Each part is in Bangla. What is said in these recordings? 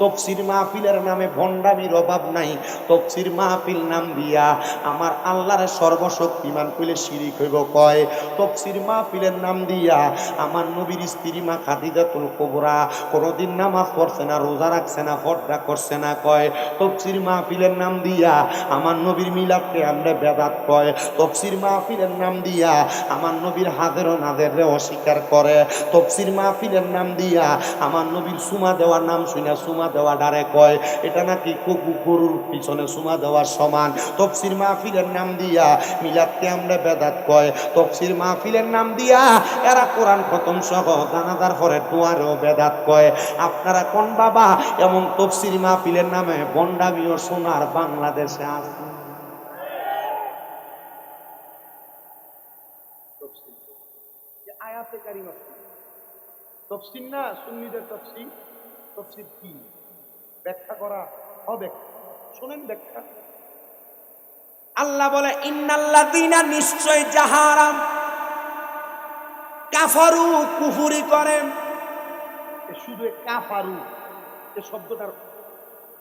তফসির মাহফিলের নামে ভণ্ডামির অভাব নাই। তফসির মাহফিল নাম দিয়া আমার আল্লাহর সর্বশক্তিমান কইলে শিরিক হইব কয়। তফসির মাহফিলের নাম দিয়া আমার নবীর স্ত্রী মা খাদিজাতুল কুবরা কোনোদিন নামাজ পড়ছে না, রোজা রাখছে না, পর্দা করছে না কয়। তফসির মাহফিলের নাম দিয়া আমার নবীর মিলাদকে আমরা বেদাত কয়। তফসির মাহফিলের নাম দিয়া আমার নবীর হাজের ও নাজেররে অস্বীকার করে। তফসির মাহফিলের নাম দিয়া আমার নবীর সুমা দেওয়ার নাম শুনে সুমা দেওয়া ডারে কয় এটা নাকি গরুর পিছনে সুমা দেওয়ার সমান। তফসির মাহফিলের নাম দিয়া মিলাদকে আমরা বেদাত কয়। তফসির মাহফিলের নাম দিয়া এরা কোরআন খতম সহ জানাজার পরে দোয়ারও বেদাত কয়। আপনারা কোন বাবা এমন তফসির মাহফিলের নামে বন্ডামিও সোনার বাংলাদেশে আছে? আয়াতে কারিমা তফসির না, সুন্নিদের তফসির। তফসির কি ব্যাখ্যা করা অব্যাখ্যা, শুনেন ব্যাখ্যা। আল্লাহ বলে ইন্নাল্লাযীনা নিশ্চয় যাহারা কাফারু কুফরি করেন। শুধু কাফারু এই শব্দটার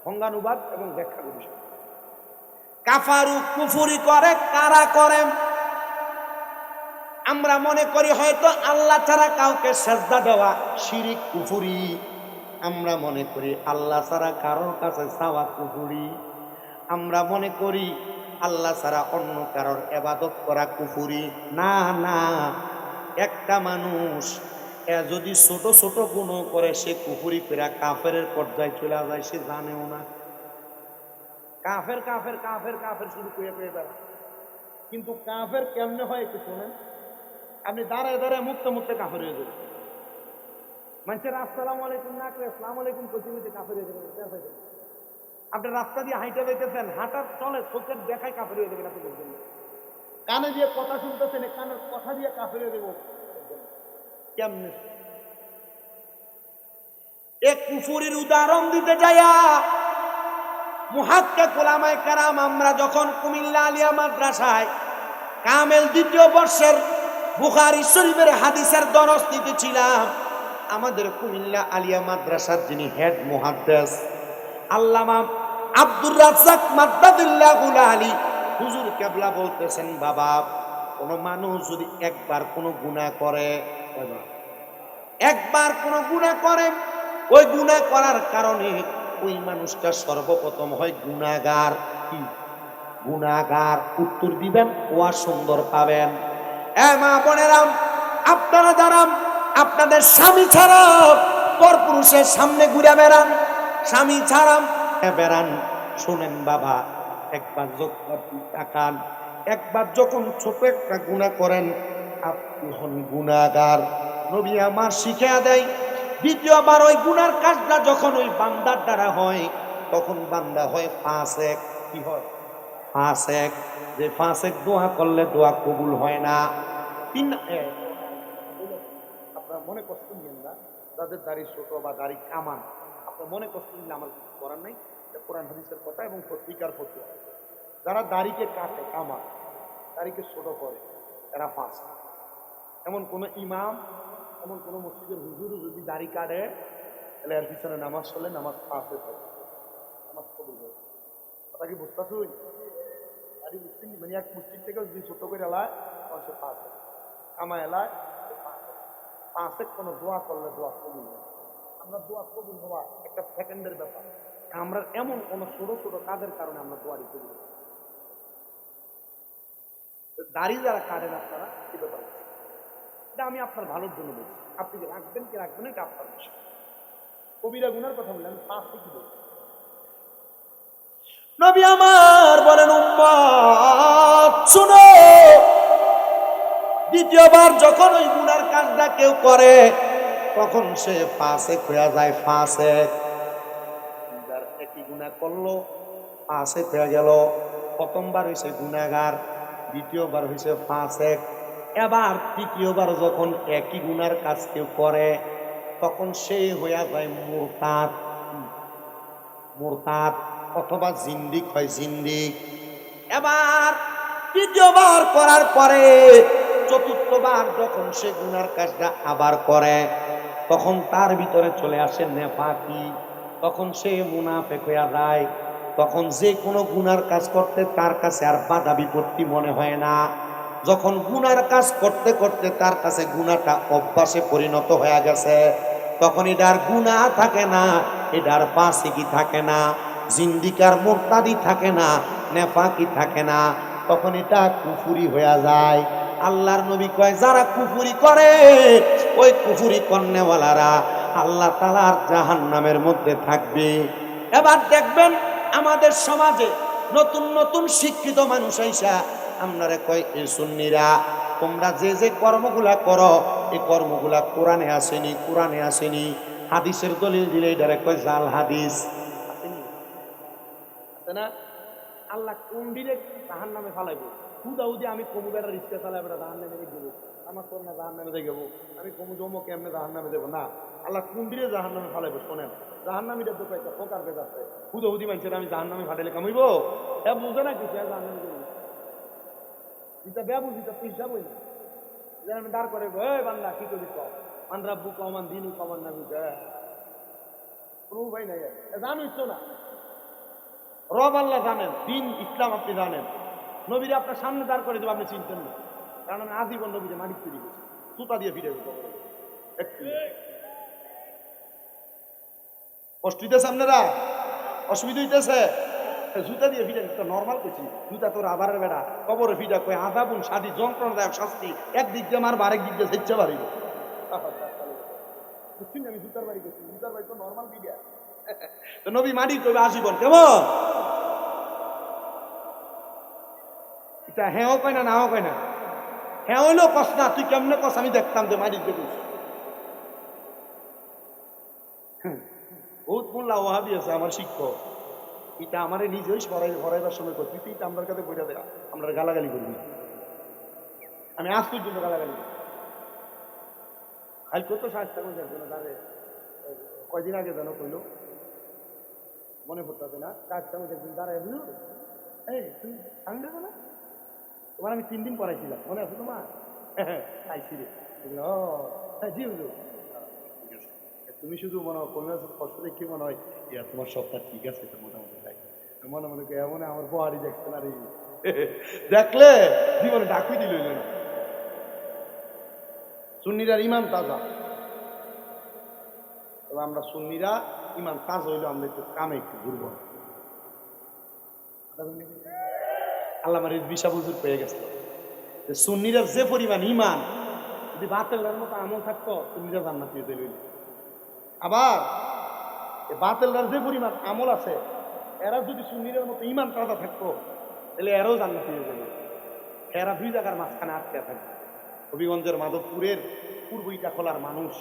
ভঙ্গানুবাদ এবং ব্যাখ্যা করি। কাফারু কুফরি করে কারা করেন? আমরা মনে করি হয়তো আল্লাহ ছাড়া কাউকে সেজদা দেওয়া শিরিক কুফরি। আমরা মনে করি আল্লাহ ছাড়া কারোর কাছে চাওয়া কুফরি। আমরা মনে করি আল্লাহ ছাড়া অন্য কারোর ইবাদত করা কুফরি। না না, একটা মানুষ যদি ছোট ছোট গুনাহ করে সে কুফরি করে কাফেরের পর্যায়ে চলে যায়, সে জানেও না। কাফের কাফের কাফের কাফের শুরু করে বেড়া। কিন্তু কাফের কেমনে হয় একটু শোনেন। আপনি দাঁড়ায় দাঁড়ায় মুক্ত মুক্তে কাফের হয়ে যাবেন। মানুষের আসসালামু আলাইকুম না করে আসসালামু আলাইকুম কইতে কইতে কাফের হয়ে যাবেন। আপনি রাস্তা দিয়ে হাইটা যাইতেছেন, হাঁটার চলে চোখের দেখায় কাফের হয়ে যাবেন। আপনি বলবেন কানে দিয়ে কথা শুনতেছেন, কানের কথা দিয়ে কাফের হয়ে দেবো কেমনে? এক কুফুরির উদাহরণ দিতে যাইয়া মুহাক্কিক উলামায়ে কেরাম আমরা যখন কুমিল্লা আলিয়া মাদ্রাসায় কামেল দ্বিতীয় বর্ষের বুখারী শরীফের হাদিসের দরস নিতেছিলাম, আমাদের কুমিল্লা আলিয়া মাদ্রাসার যিনি হেড মুহাদ্দিস আল্লামা আব্দুর রাজ্জাক মাদ্দাদিল্লাহুল আলী হুজুর কেবলা বলতেছেন, বাবা কোন মানুষ যদি একবার কোনো গুনাহ করে, একবার কোনো গুনাহ করে, ওই গুনাহ করার কারণে ওই মানুষটা সর্বপ্রথম হয় গুনাহগার। কি গুনাহগার? উত্তর দিবেন, ওয়া সুন্দর পাবেন। মা বোনেরাম, আপনারা যারা আপনাদের স্বামী ছাড়া পরপুরুষের সামনে ঘুরে বেড়ান, স্বামী ছাড়া বেড়ান, শুনেন বাবা, একবার যখন তাকান, একবার যখন ছোট একটা গুনাহ করেন আপনি হন গুনাহগার। নবী আমার শিখিয়ে দেয়, দ্বিতীয়বার ওই গুনার কাজটা যখন ওই বান্দার দ্বারা হয় তখন বান্দা হয় ফাসেক। কি হয়? ফাসেক। যে ফাসেক দোয়া করলে দোয়া কবুল হয় না। আপনার মনে কষ্ট নিয়েন না, যাদের দাড়ি ছোট বা দাড়ি কামান, আপনার মনে কষ্ট নিলে আমার কিছু করার নাই। কোরআন হাদিসের কথা এবং পত্রিকার ফতোয়া। যারা দাড়িকে কাটে, কামান, দাড়িকে ছোট করে, এরা ফাসেক। এমন কোন ইমাম, এমন কোন মসজিদের হুজুরও যদি দাড়ি কাটে তাহলে এর পিছনে নামাজ চলে, নামাজ ফাসেক হয়, নামাজ কবুল হয়। কথা কি বুঝতেছুই? দাড়ি বুঝছেন? মানে এক মসজিদ থেকে যদি ছোট করে এলায় তখন সে ফাসেক, কামা এলায় ফাসেক। কোনো দোয়া করলে দোয়া কবুল হয়। আমরা দোয়া কবুল হওয়া একটা সেকেন্ডের ব্যাপার। আমরা এমন কোন ছোট ছোট কাজের কারণে আমরা দোয়ারি করি। দাড়ি যারা কাটেন আপনারা কি ব্যাপার, এটা আমি আপনার ভালোর জন্য বলছি। আপনি যে রাখবেন কি রাখবেন এটা আপনার বিষয়। কবিরা গুনার কথা বললেন, ফাসেক কি বলছি? নবী আমার বলেন, উম্মত শুনো, দ্বিতীয়বার যখন ওই গুনার কাজটা কেউ করে তখন সে ফাসেক হয়ে যায়। ফাসেক, যার একই গুনাহ করলো ফাসেক হয়ে গেল। প্রথমবার হইছে গুনাহগার, দ্বিতীয়বার হইছে ফাসেক। এবার তৃতীয়বার যখন একই গুনার কাজ কেউ করে তখন সে হইয়া যায় মুরতাদ। মুরতাদ অথবা জিন্দিক হয়, জিন্দিক। এবার তৃতীয়বার করার পরে চতুর্থবার যখন সে গুনার কাজটা আবার করে তখন তার ভিতরে চলে আসে নেফাকি। তখন সে মুনাফেক হইয়া যায়। তখন যে কোনো গুনার কাজ করতে তার কাছে আর বাধা বিপত্তি মনে হয় না। যখন গুনার কাজ করতে করতে তার কাছে গুনাটা অভ্যাসে পরিণত হয়ে গেছে, তখন এটার গুনাহ থাকে না, এটার ফাসিকি থাকে না, জিন্দিকার মুরতাদি থাকে না, নেফাকি থাকে না, তখন এটা কুফরি হয়ে যায়। আল্লাহর নবী কয় যারা কুফরি করে ওই কুফরি কন্নেওয়ালারা আল্লাহ তাআলার জাহান্নামের মধ্যে থাকবে। এবার দেখবেন আমাদের সমাজে নতুন নতুন শিক্ষিত মানুষ আইসা আপনারা কয় এই সুন্নিরা তোমরা যে যে কর্মগুলা করো এই কর্মগুলা কোরআনে আসেনি, কোরআনে আসেনি, হাদিসের দলিল দিলে এটারে কয় জাল হাদিস। আসেনি? আছে না? আল্লাহ কোন দিনে জাহান্নামে ফালাইবো? হুদাহুদি আমি কমু বেড়া রিক্সা চালাই বেড়া জাহান্নামে দেবো, আমার তোর না জাহান্নামে দেবো, আমি কমু জমো কেমনে জাহান্নামে দেবো না। আল্লাহ কোন দিনে জাহান্নামে ফালাইবো? শোনেন, জাহান্নামীটা তো কয়েকটা প্রকার ভেদ আছে। হুদাহুদি মানুষের আমি জাহান্নামে ফাটাইলে কামাইব? হ্যাঁ বুঝে না কিছু, জাহান্নামে দেবো যেটা ব্যবু যেটা পয়সা বই না, যেন আমি দাঁড় করে এই বান্দা কি করি কম আন্দ্রাব্বু কমান দিনু কমান না বুঝে কোনো উপায় নাই। জানুই তো না, রব আল্লাহ জানেন, দিন ইসলাম আপনি জানেন, নবীরে আপনার সামনে দাঁড় করে দেবো আপনি চিনতেন না, কারণ আমি আজীবন নবীরে মাটি তৈরি করছি, সুতা দিয়ে ফিরে একটু কষ্ট হইতেছে আপনারা, অসুবিধা হইতেছে, জুতা দিয়ে ফিরে নর্মাল করছি, জুতা তোর আবারের বেড়া কবরে ফিটা কয়ে আদাবুন সাদি যন্ত্রণাদায়ক শাস্তি, একদিক দিয়ে মারবো আরেক দিক দিয়ে সেচ্ছা বাড়িব। বুঝছি আমি জুতার বাড়ি করছি, জুতার বাড়ি তো নর্মাল ফিডিয়া, তো নবী মাটি করবে আজীবন কেমন? এটা হ্যাঁও কয় না, নাও কয় না, হ্যাঁ হইলেও কস না, তুই কেমনে কস আমি দেখতাম যে মাটি দেব। বহুত মোল্লা ওহাবি আছে আমার শিক্ষক, এটা আমার নিজেই ভরাইবার সময় করছি, তুই এটা আমার কাছে বইটা দেয়া আমরা গালাগালি করবি, আমি আজ পর্যন্ত গালাগালি খাল করতো সাহায্য করে যাচ্ছিল তারে, কয়দিন আগে যেন কইল মনে পড়তে না, সাহায্য করে একদিন দাঁড়ায় বুঝলো, এই তুমি সামনে দেবো না, তোমার আমি 3 দিন পড়াইছিলাম মনে আছে তোমার? খাইছি রে, ও হ্যাঁ জি বুঝলো, তুমি শুধু মনে হয় কোনো কষ্ট দেখি মনে হয় ইয়া তোমার সবটা ঠিক আছে তো মোটামুটি তাই মনে মনে এমন আমার বহারি দেখছে না রে, দেখলে জীবনে ডাকুই দিল না। সুন্নিরার ইমান তাজা, তবে আমরা সুন্নিরা ইমান তাজা হইলো আমরা একটু কামে একটু দুর্বল। আল্লাহ আমার বিশা বুজুর পেয়ে গেছে যে সুন্নিরার যে পরিমাণ ইমান যদি বাতেলের মতো আমল থাকতো সুন্নিরা জান্নাতি হতে হইল। আবার বাতেলদার যে পরিমাণ আমল আছে এরা যদি সুন্নিরের মতো ইমান তাজা থাকতো তাহলে এরাও জান্নাতি হয়ে যাবে। এরা 2 জায়গার মাঝখানে আটকে থাকে। হবিগঞ্জের মাধবপুরের পূর্ব ইটাখোলার মানুষ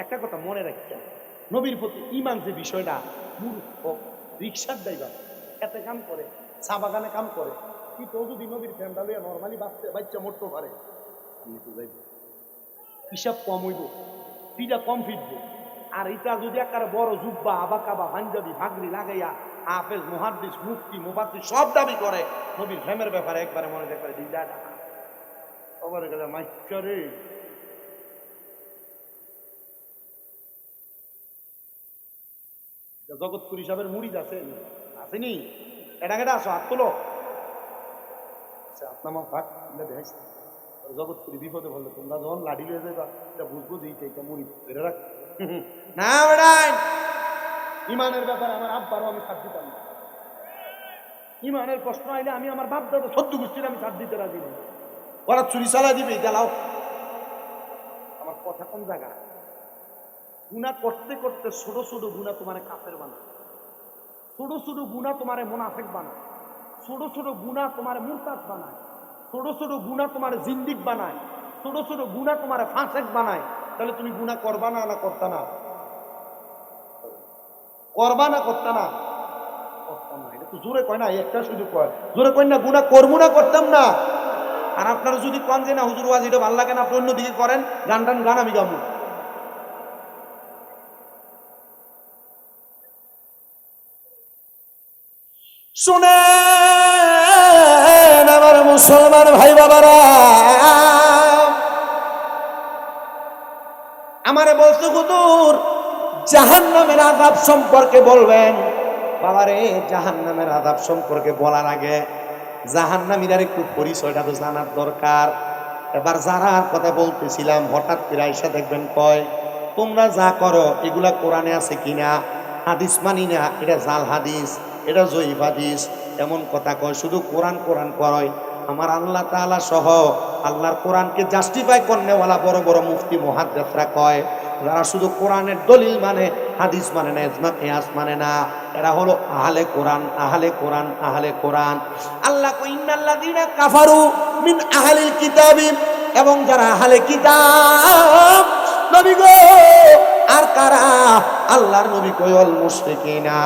একটা কথা মনে রাখছেন, নবীর প্রতি ইমান যে বিষয়টা, মূর্খ রিক্সার ড্রাইভার এতে কাম করে, চা বাগানে কাম করে, কিন্তু যদি নবীর ফ্যান্ডা লইয়া নর্মালি বাচ্চা মরতে পারে আমি তো যাইব, হিসাব কম হইব, পিঠা কম ফিটবো। আর এটা যদি একটা বড় জুব্বা আবাকাবা পাঞ্জাবি ভাগরি লাগাইয়া হাফেজ মুহাদ্দিস মুফতি মুফাসসির সব দাবি করে, নবীর ফেমের ব্যাপারে একবারে মনে দেখে দিদা খবর গেলে মাইকারে জগৎপুর হিসাবের মুড়িদ আছে আসেনি, এটা কেটা আসো হাত তোলো আপনার থাক দেখাইছে জগৎপুরি বিপদে বললো তোমরা যখন লাঠি লয়ে যাবা এটা বুঝবো যে এইটা মুড়ি ধরে রাখ না বেড়াই। ইমানের ব্যাপারে আমার আব্বারও আমি সাথ দিতাম না, ইমানের প্রশ্ন আইলে আমি আমার বাপ দাদা 14 গোষ্ঠীর আমি সাথ দিতে রাজি নেই, ওরা চুরি চালা দিবে জ্বালাও। আমার কথা কোন জায়গা, গুনাহ করতে করতে ছোট ছোট গুনাহ তোমার কাফের বানায়, ছোট ছোট গুনাহ তোমার মুনাফিক বানায়, ছোট ছোট গুনাহ তোমার মুরতাদ বানায়, ছোট ছোট গুনাহ তোমার জিন্দিক বানায়, ছোট ছোট গুনাহ তোমার ফাসেক বানায়। তাহলে তুমি গুনাহ করবা না, না করতা না? করবা না করতা না? করতাম না, এটা তো জোরে কয় না, একটা শুধু কয়, জোরে কয় না গুনাহ করবো না করতাম না। আর আপনারা যদি কন যে না হুজুর ওয়াজ এটা ভালো লাগে না আপনি অন্যদিকে করেন, গান টান গান আমি গাবো, শুনেন আমার মুসলমান ভাই বাবারা, আমারে বলছে হুজুর জাহান্নামের আযাব সম্পর্কে বলবেন। বাবারে, জাহান্নামের আযাব সম্পর্কে বলার আগে জাহান্নামীদের একটু পরিচয়টা তো জানার দরকার। এবার যারা কথা বলতেছিলাম হঠাৎ করে আইসা দেখবেন কয় তোমরা যা করো এগুলা কোরআনে আছে কিনা, হাদিস মানি না, এটা জাল হাদিস, এটা জয়ীফ হাদিস, এমন কথা কয়। শুধু কোরআন কোরআন কয়। আমার আল্লাহ তাআলা সহ আল্লাহর কোরআনকে জাস্টিফাই করনেওয়ালা বড় বড় মুফতি মুহাদ্দিসরা কয় যারা শুধু কোরআনের দলিল মানে, হাদিস মানে না, ইজমা কিয়াস মানে না, এরা হলো আহলে কোরআন, আহলে কোরআন, আহলে কোরআন। আল্লাহ কয় ইন্নাল্লাযীনা কাফারু মিন আহলিল কিতাবি, এবং যারা আহলে কিতাব নবী গো, আর কারা? আল্লাহর নবী কয় ওয়াল মুশরিকিনা,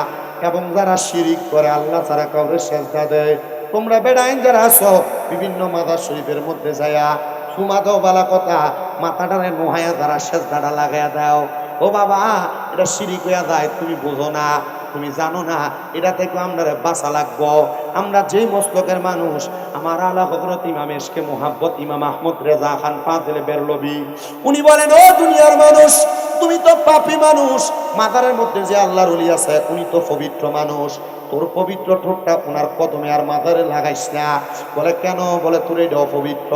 এবং যারা শিরিক করে আল্লাহ ছাড়া কাউকে সেজদা দেয়। তোমরা বেড়াইন যারা আছো বিভিন্ন মাদার শরীফের মধ্যে যায়া সুমা দাও বালা কথা, মাথাটারে নোহায়া যারা সেজদাটা লাগাইয়া দাও, ও বাবা এটা শিরিক হইয়া যায়। তুমি বোঝো না, তুমি জানো না, এটা থেকে আমরা বাঁচা লাগবো। আমরা যেই মস্তকের মানুষ, আমার আলা হযরত ইমাম এশকে মুহাব্বত ইমাম আহমদ রেজা খান ফাজিল বেরলভী, উনি বলেন ও দুনিয়ার মানুষ, তুমি তো পাপী মানুষ, মাজারের মধ্যে যে আল্লাহর ওলি আছে উনি তো পবিত্র মানুষ, তোর পবিত্র ঠোঁটটা ওনার কদমে আর মাজারে লাগাইস না। বলে কেন? বলে তোর এটা অপবিত্র,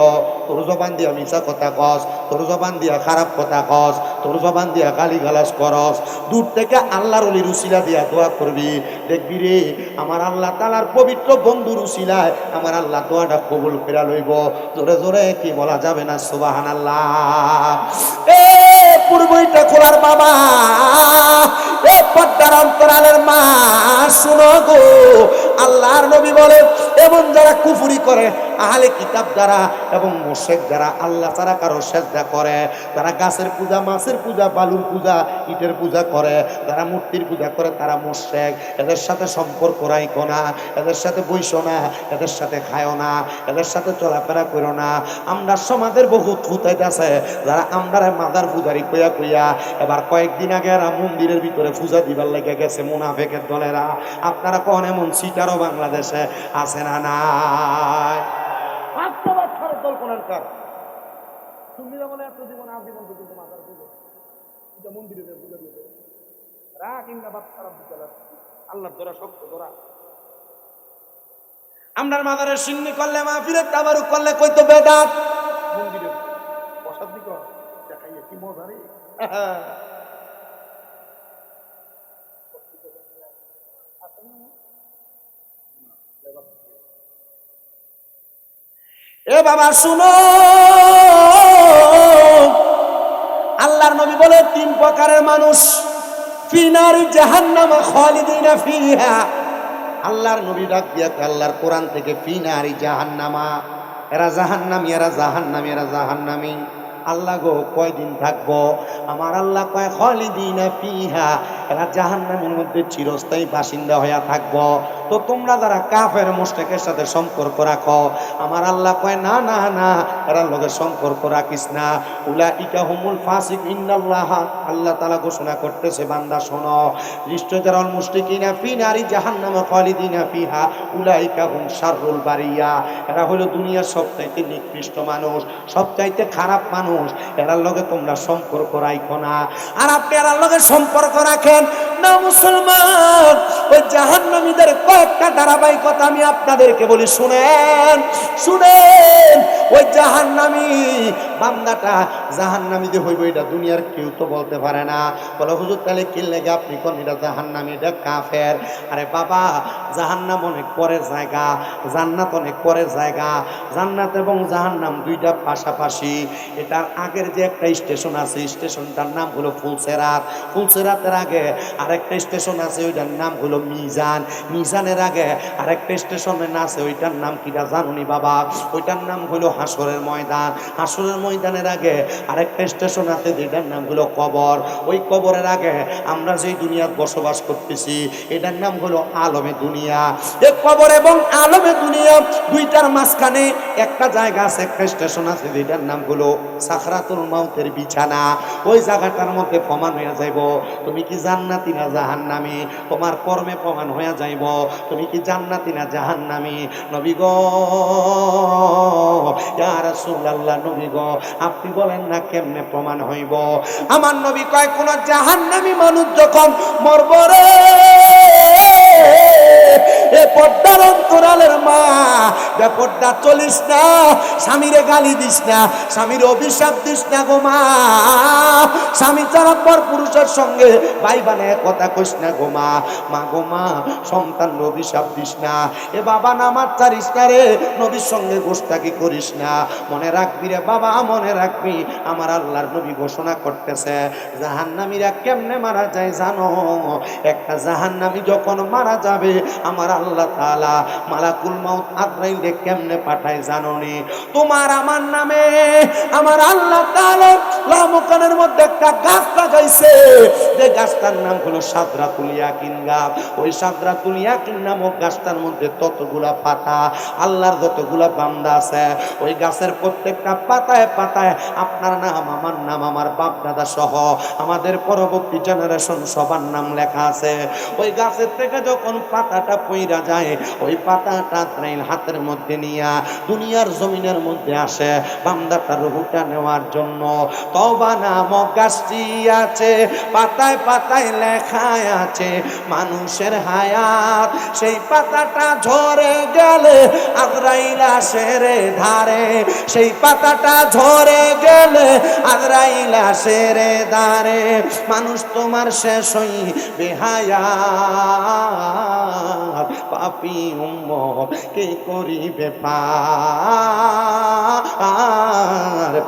তোর জবান দিয়া মিছা কথা কস, তোর জবান দিয়া খারাপ কথা কস, তোর জবান দিয়া গালি গালাজ করস। দূর থেকে আল্লাহর ওলির উসিলা দিয়া দোয়া করবি, দেখবি রে আমার আল্লাহ তাআলার পবিত্র বন্ধুর উসিলায় আমার আল্লাহ দোয়াটা কবুল করে লইব। জোরে জোরে কি বলা যাবে না সুবহানাল্লাহ? এ পূর্বইটা খোলার বাবা, এ পদ্মার অন্তরালের মা, শুনো গো, আল্লাহর নবী বলে এমন যারা কুফরি করে আহলে কিতাব যারা এবং মুশরিক যারা আল্লাহ ছাড়া কারো সেজদা করে, তারা গাছের পূজা, মাছের পূজা, বালুর পূজা, ইটের পূজা করে, যারা মূর্তির পূজা করে তারা মুশরিক। এদের সাথে সম্পর্ক রাখো না, এদের সাথে বইসো না, এদের সাথে খায়ও না, এদের সাথে চলাফেরা করো না। আমরা সমাজের বহুত ফুতাইতে আছে যারা আমরা মাদার পূজারি কইয়া কইয়া এবার কয়েকদিন আগে এরা মন্দিরের ভিতরে পূজা দিবার লেগে গেছে মুনাফিকের দলেরা। আপনারা কোন এমন সিটারও বাংলাদেশে আছে না? নাই। আমরা মাদারের সিন্নি করলে, মাহফিলের তাবারুক করলে কই তো বেদাত, মন্দিরে প্রসাদ দিকে দেখাইয়া কি মজা রে। এ বাবা শুনো, আল্লাহর নবী বলে তিন প্রকারের মানুষ, ফি নারি জাহান্নাম খালিদিনা ফিহা। আল্লাহর নবী ডাক দিয়া আল্লাহর কোরআন থেকে ফি নারি জাহান্নামা, এরা জাহান্নামী, এরা জাহান্নামী, এরা জাহান্নামী। আল্লাহ গো কয়দিন থাকবো? আমার আল্লাহ কয় খালিদিনা ফিহা, এরা জাহান্নামের মধ্যে চিরস্থায়ী বাসিন্দা হইয়া থাকবো। তো তোমরা যারা কাফের মুশরিকের সাথে সম্পর্ক রাখো, আমার আল্লাহ কয় না না না, এরা লগে সম্পর্ক রাখিস না। উলাইকা হুমুল ফাসিক ইন্নাল্লাহ, আল্লাহ তাআলা ঘোষণা করতেছে বান্দা শোনো, লিস্টজারাল মুশরিকিনা ফি নারি জাহান্নাম খালিদিনা ফিহা উলাইকা হুম শাররুল বারিয়া, এরা হলো দুনিয়ার সবচাইতে নিকৃষ্ট মানুষ, সবচাইতে খারাপ মানুষ। এরার লগে তোমরা সম্পর্ক রাখো না। আর আপনি এরার লগে সম্পর্ক রাখেন না মুসলমান, ওই জাহান্নামীদের কয়েকটা ধারাবাহিকতা আমি আপনাদেরকে বলি, শুনেন শুনেন। ওই জাহান্নামী বান্দাটা জাহান্নামী যে হইব এটা দুনিয়ার কেউ তো বলতে পারে না। বলে হুজুর তাহলে কি লেগে আপনি কোন এটা জাহান্নামী, এটা কাফের? আরে বাবা, জাহান্নাম অনেক পরের জায়গা, জান্নাত অনেক পরের জায়গা। জান্নাত এবং জাহান্নাম দুইটা পাশাপাশি। এটার আগের যে একটা স্টেশন আছে, স্টেশনটার নাম হলো ফুলসেরাত। ফুলসেরাতের আগে আরেকটা স্টেশন আছে, ওইটার নাম হলো মিজান। মিজানের আগে আরেকটা স্টেশনের আছে, ওইটার নাম কিটা জানুনি বাবা? ওইটার নাম হলো হাসরের ময়দান। হাসরের ময়দানের আগে আরেকটা স্টেশন আছে, যেটার নাম হলো কবর। ওই কবরের আগে আমরা যেই দুনিয়ায় বসবাস করতেছি এটার নাম হলো আলমে দুনিয়া। এই কবর এবং আলমে দুনিয়া দুইটার মাঝখানে একটা জায়গা আছে, একটা স্টেশন আছে, যেটার নাম হলো সাকরাতুল মাউতের বিছানা। ওই জায়গাটার মধ্যে প্রমাণ হয়ে যাইব তুমি কি জান্নাতি না জাহান্নামী, তোমার কর্মে প্রমাণ হয়ে যাইব যাইব? তুমি কি জান্নাতি না জাহান্নামী? নবী গো, ইয়া রাসূলুল্লাহ, নবী গো আপনি বলেন না কেমনে প্রমাণ হইব? আমার নবী কয়, কোন জাহান্নামী মানুষ যখন মরবে রে, এ পর্দার অন্তরালের মা, বেপর্দা চলিস না, স্বামীরে গালি দিস না, স্বামীর অভিশাপ দিস না গো মা, স্বামী ছাড়া পর পুরুষের সঙ্গে ভাই বানায় কথা কইস না গো মা, মা গো মা সন্তান অভিশাপ দিস না, এ বাবা নামাজ ছাড়িস না রে, নবীর সঙ্গে গোস্তাকি করিস না। মনে রাখবি রে বাবা, মনে রাখবি, আমার আল্লাহর নবী ঘোষণা করতেছে জাহান্নামীরা কেমনে মারা যায় জানো? একটা জাহান্নামী যখন মারা যাবে, আমার আল্লাহ তাআলা মালাকুল মাউত আজরাইলকে কেমনে পাঠায় জানো নি? তোমার আমার নামে আমার আল্লাহ তাআলা লামকানের মধ্যে একটা গাছ লাগাইছে, যে গাছটার নাম হলো সাদরাতুল ইয়াকিন গাছ। ওই সাদরাতুল ইয়াকিন নামক গাছটার মধ্যে ততগুলা পাতা, আল্লাহর যতগুলা বান্দা আছে, ওই গাছের প্রত্যেকটা পাতায় পাতায় আপনার নাম, আমার নাম, আমার বাপ দাদা সহ আমাদের পরবর্তী জেনারেশন সবার নাম লেখা আছে। ওই গাছের থেকে যখন পাতাটা পইরা যায়, ওই পাতাটা আজরাইল হাতের মধ্যে নিয়া দুনিয়ার জমিনের মধ্যে আসে বান্দাটার রূহটা নেওয়ার জন্য। তওবা নামক গাছটি আছে, পাতায় পাতায় লেখা আছে মানুষের হায়াত, সেই পাতাটা ঝরে গেলে আজরাইল আসে রে ধারে, সেই পাতাটা ঝরে গেলে আজরাইল আসে রে ধারে। মানুষ তোমার শেষ হই বেহায়াত, পাপী উম্মত কে করিবে পার,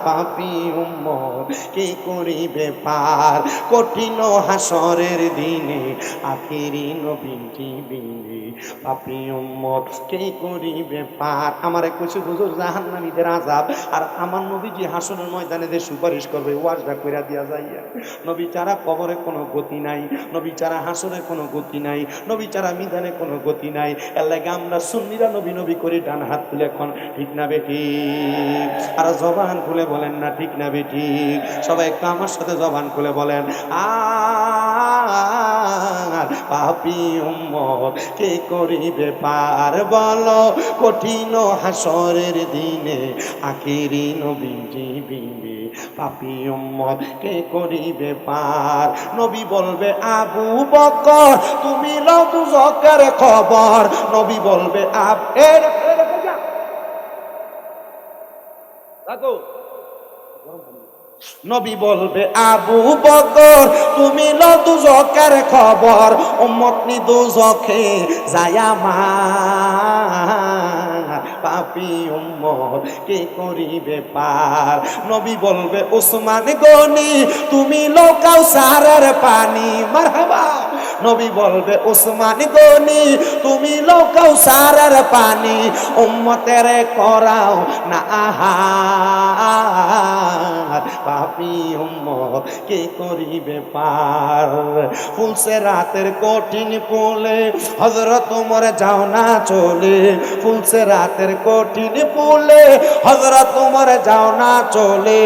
পাপী উম্মত কে করিবে পার, কঠিন হাসরের দিনে আখিরি নবীজি বিনে, পাপী উম্মত কে করিবে পার। আমারে কিছু বুঝুর জাহান্নামীদের আযাব, আর আমার নবীজি হাসরের ময়দানে যে সুপারিশ করবে ওয়াজটা কইরা দিয়া যাইয়া। নবী ছাড়া কবরে কোনো গতি নাই, নবী ছাড়া হাসরে কোনো গতি নাই, নবী ছাড়া মিজানে কোনো গতি নাই। এর লাগে আমরা সুন্নিরা নবী নবী করি, ডান হাত তুলে এখন ঠিক না বেটি? আর জবান খুলে বলেন না ঠিক না বেটি? সবাই একটু আমার সাথে জবান খুলে বলেন আর পাপী উম্মত কে করিবে পার, বলো কঠিন হাসরের দিনে আখিরি নবীজি বিনে, পাপী উম্মত কে করিবে পার। নবী বলবে আবু বকর তুমি লও দুজকের খবর, নবী বলবে নবী বলবে আবু বকর তুমি লও দুজকের খবর, উম্মত নি দুজকে যায়া মা, পাপী উম্মত কে করিবে পার। নবী বলবে উসমান গনি তুমি লও কাউসারের পানি, মারহাবা। নবী বলবে উসমান গনি তুমি লও কাউসারের পানি, উম্মতের করাও না আহার, পাপী উম্মত কে করিবে পার। ফুলসে রাতের কঠিন পুলে হযরত ওমর যাও না চলে, ফুলসে রাতের কঠিন পুলে হযরত ওমর যাও না চলে,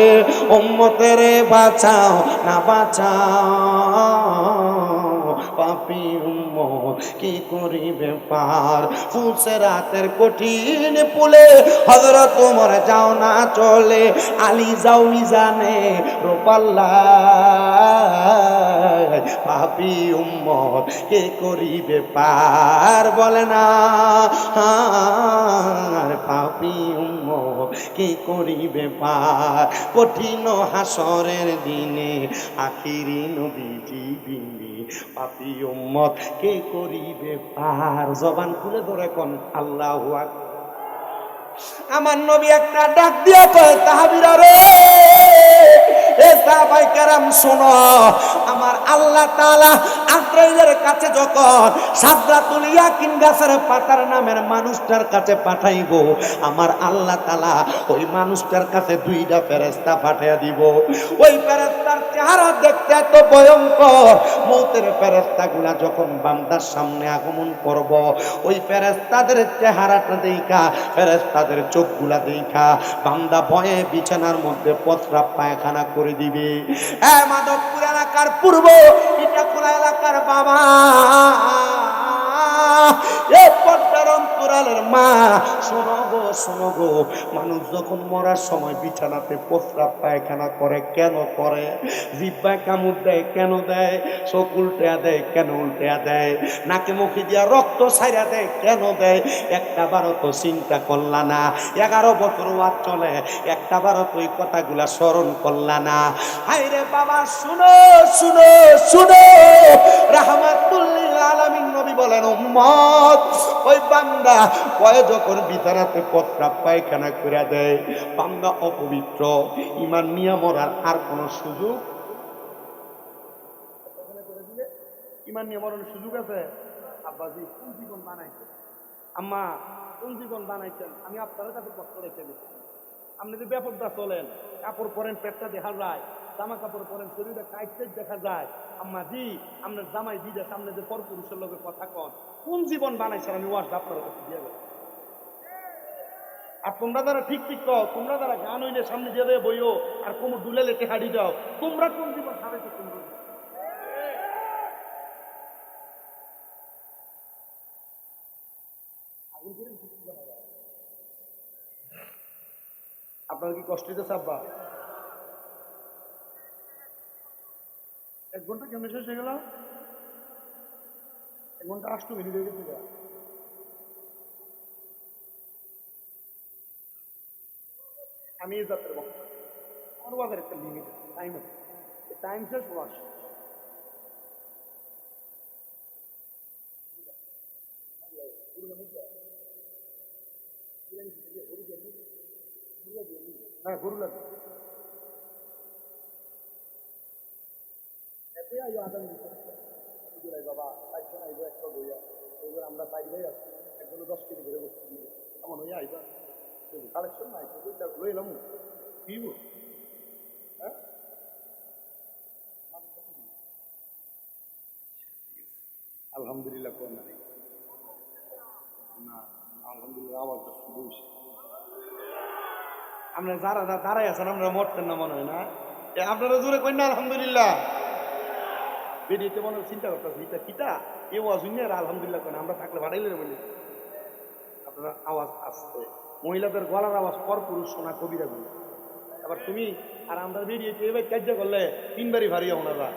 উম্মতের বাঁচাও না বাঁচাও, পাপী উম্মত কি করিবে পার। ফুলসে রাতের কঠিন পুলে হযরত ওমর যাও না চলে, আলী যাও মিজানে রূপাল্লাহ, পাপী উম্মত কে করিবে পার, বলে না পাপী উম্মত কে করিবে পার। কঠিন হাসরের দিনে আখিরি নবীজি বিনে, পাপী উম্মত কে করিবে পার। জবান খুলে ধরে কোন আল্লাহু আকবার। আমার নবী একটা ডাক দিয়া কয় তাহাবীরা রে, এ সাহাবায়ে কেরাম শোনো, আমার আল্লাহ তাআলা আজরাইলের কাছে যখন সাদরাতুল ইয়াকিন গাছের পাতার নামের মানুষটার কাছে পাঠাইবো, আমার আল্লাহ তাআলা ওই মানুষটার কাছে দুইটা ফেরেশতা পাঠিয়ে দিব। ওই ফেরেশতার চেহারা দেখতে এত ভয়ঙ্কর, মৌতের ফেরেশতাগুলা যখন বান্দার সামনে আগমন করব, ওই ফেরেশতাদের চেহারাটা দেখা, ফেরেশতাদের চোখগুলা দেখা বান্দা ভয়ে বিছানার মধ্যে প্রস্রাব পায়খানা করে দিবে। মাধবপুর এলাকার পূর্ব ইটাখোলা এলাকার বাবা দয়ালের মা, শোনো গো, মানুষ যখন মরার সময় বিছানাতে প্রস্রাব পায়খানা করে কেন করে? জিহ্বায় কামড় দেয় কেন দেয়? চোখ উল্টে দেয় কেন উল্টে দেয়? নাকে মুখে দিয়া রক্ত ছাইরা দেয় কেন দেয়? একটা বারও তো চিন্তা করলা না। 11 বছর ওয়াজ চলে, একটা বারও তো এই কথাগুলা স্মরণ করলা না। হায়রে বাবা, শুনো শুনো শুনো, রাহমাতুল লিল আলামিন নবী বলেন, উম্মত ওই বান্দা কয় যখন বিছানাতে প্রস্রাব পায়খানা করে দেয়, বান্দা অপবিত্র, ঈমান নিয়ে মরার আর কোনো সুযোগ, ঈমান নিয়ে মরার সুযোগ আছে? আব্বাজি কোন জীবন বানাইছেন, আম্মা কোন জীবন বানাইছেন? আমি আপনার কাছে কষ্ট রেখে দিচ্ছি। আপনি যে ব্যাপকটা চলেন, কাপড় পরেন পেটটা দেখা যায়, জামা কাপড় পরেন শরীরে কাইট দেখা যায়, আম্মা জি আপনার জামাই দিদা সামনে যে পরপুরুষের লোকের কথা কন, কোন জীবন বানাইছেন? আমি ওয়াজ আপনার কাছে দিয়ে গেলাম। আর তোমরা যারা ঠিক ঠিক কও, তোমরা যারা গান হইলে সামনে দিয়ে দেবে বইও আর কোমর দুলে লেটে হাঁড়ি দাও, তোমরা কোন জীবন সারাইছো? তোমরা আপনার কি কষ্ট হইতেছে আব্বা? 1 ঘন্টা কেমন শেষ হয়ে গেল? 1 ঘন্টা 8 মিনিট হয়ে গেছে। আমি এই যাত্রার বক্তা, আমার ওয়াজের একটা লিমিট আছে, টাইম আছে, টাইম শেষ ওয়াজ। হ্যাঁ গরু লাগে বাবা, 4 জন আইব একটা বইয়া, ওইবার আমরা 4 ভাই আছি, একজনে 10 কেজি করে বস্তু দিব, এমন হইয়া আইবা কালেকশন নাই তো লই এলাম দিব। হ্যাঁ আলহামদুলিল্লাহ কোন নাই না, আলহামদুলিল্লাহ আওয়াজটা শুরু হয়েছে। আমরা যারা দাঁড়াই আছেন আপনারা মরতেন না মনে হয় না? আপনারা জোরে কই না আলহামদুলিল্লাহ? বেরিয়েতে মনে চিন্তা করতেছি এটা কিটা, এ ওয়াজ আর আলহামদুলিল্লাহ কেন? আমরা থাকলে বাড়াইলে বলি আপনারা আওয়াজ আসতে, মহিলাদের গলার আওয়াজ পর পুরুষ শোনা কবিরা গুলো। আবার তুমি আর আমরা বেরিয়েতে এবার কার্য করলে 3বারই ভারী শোনা যায়।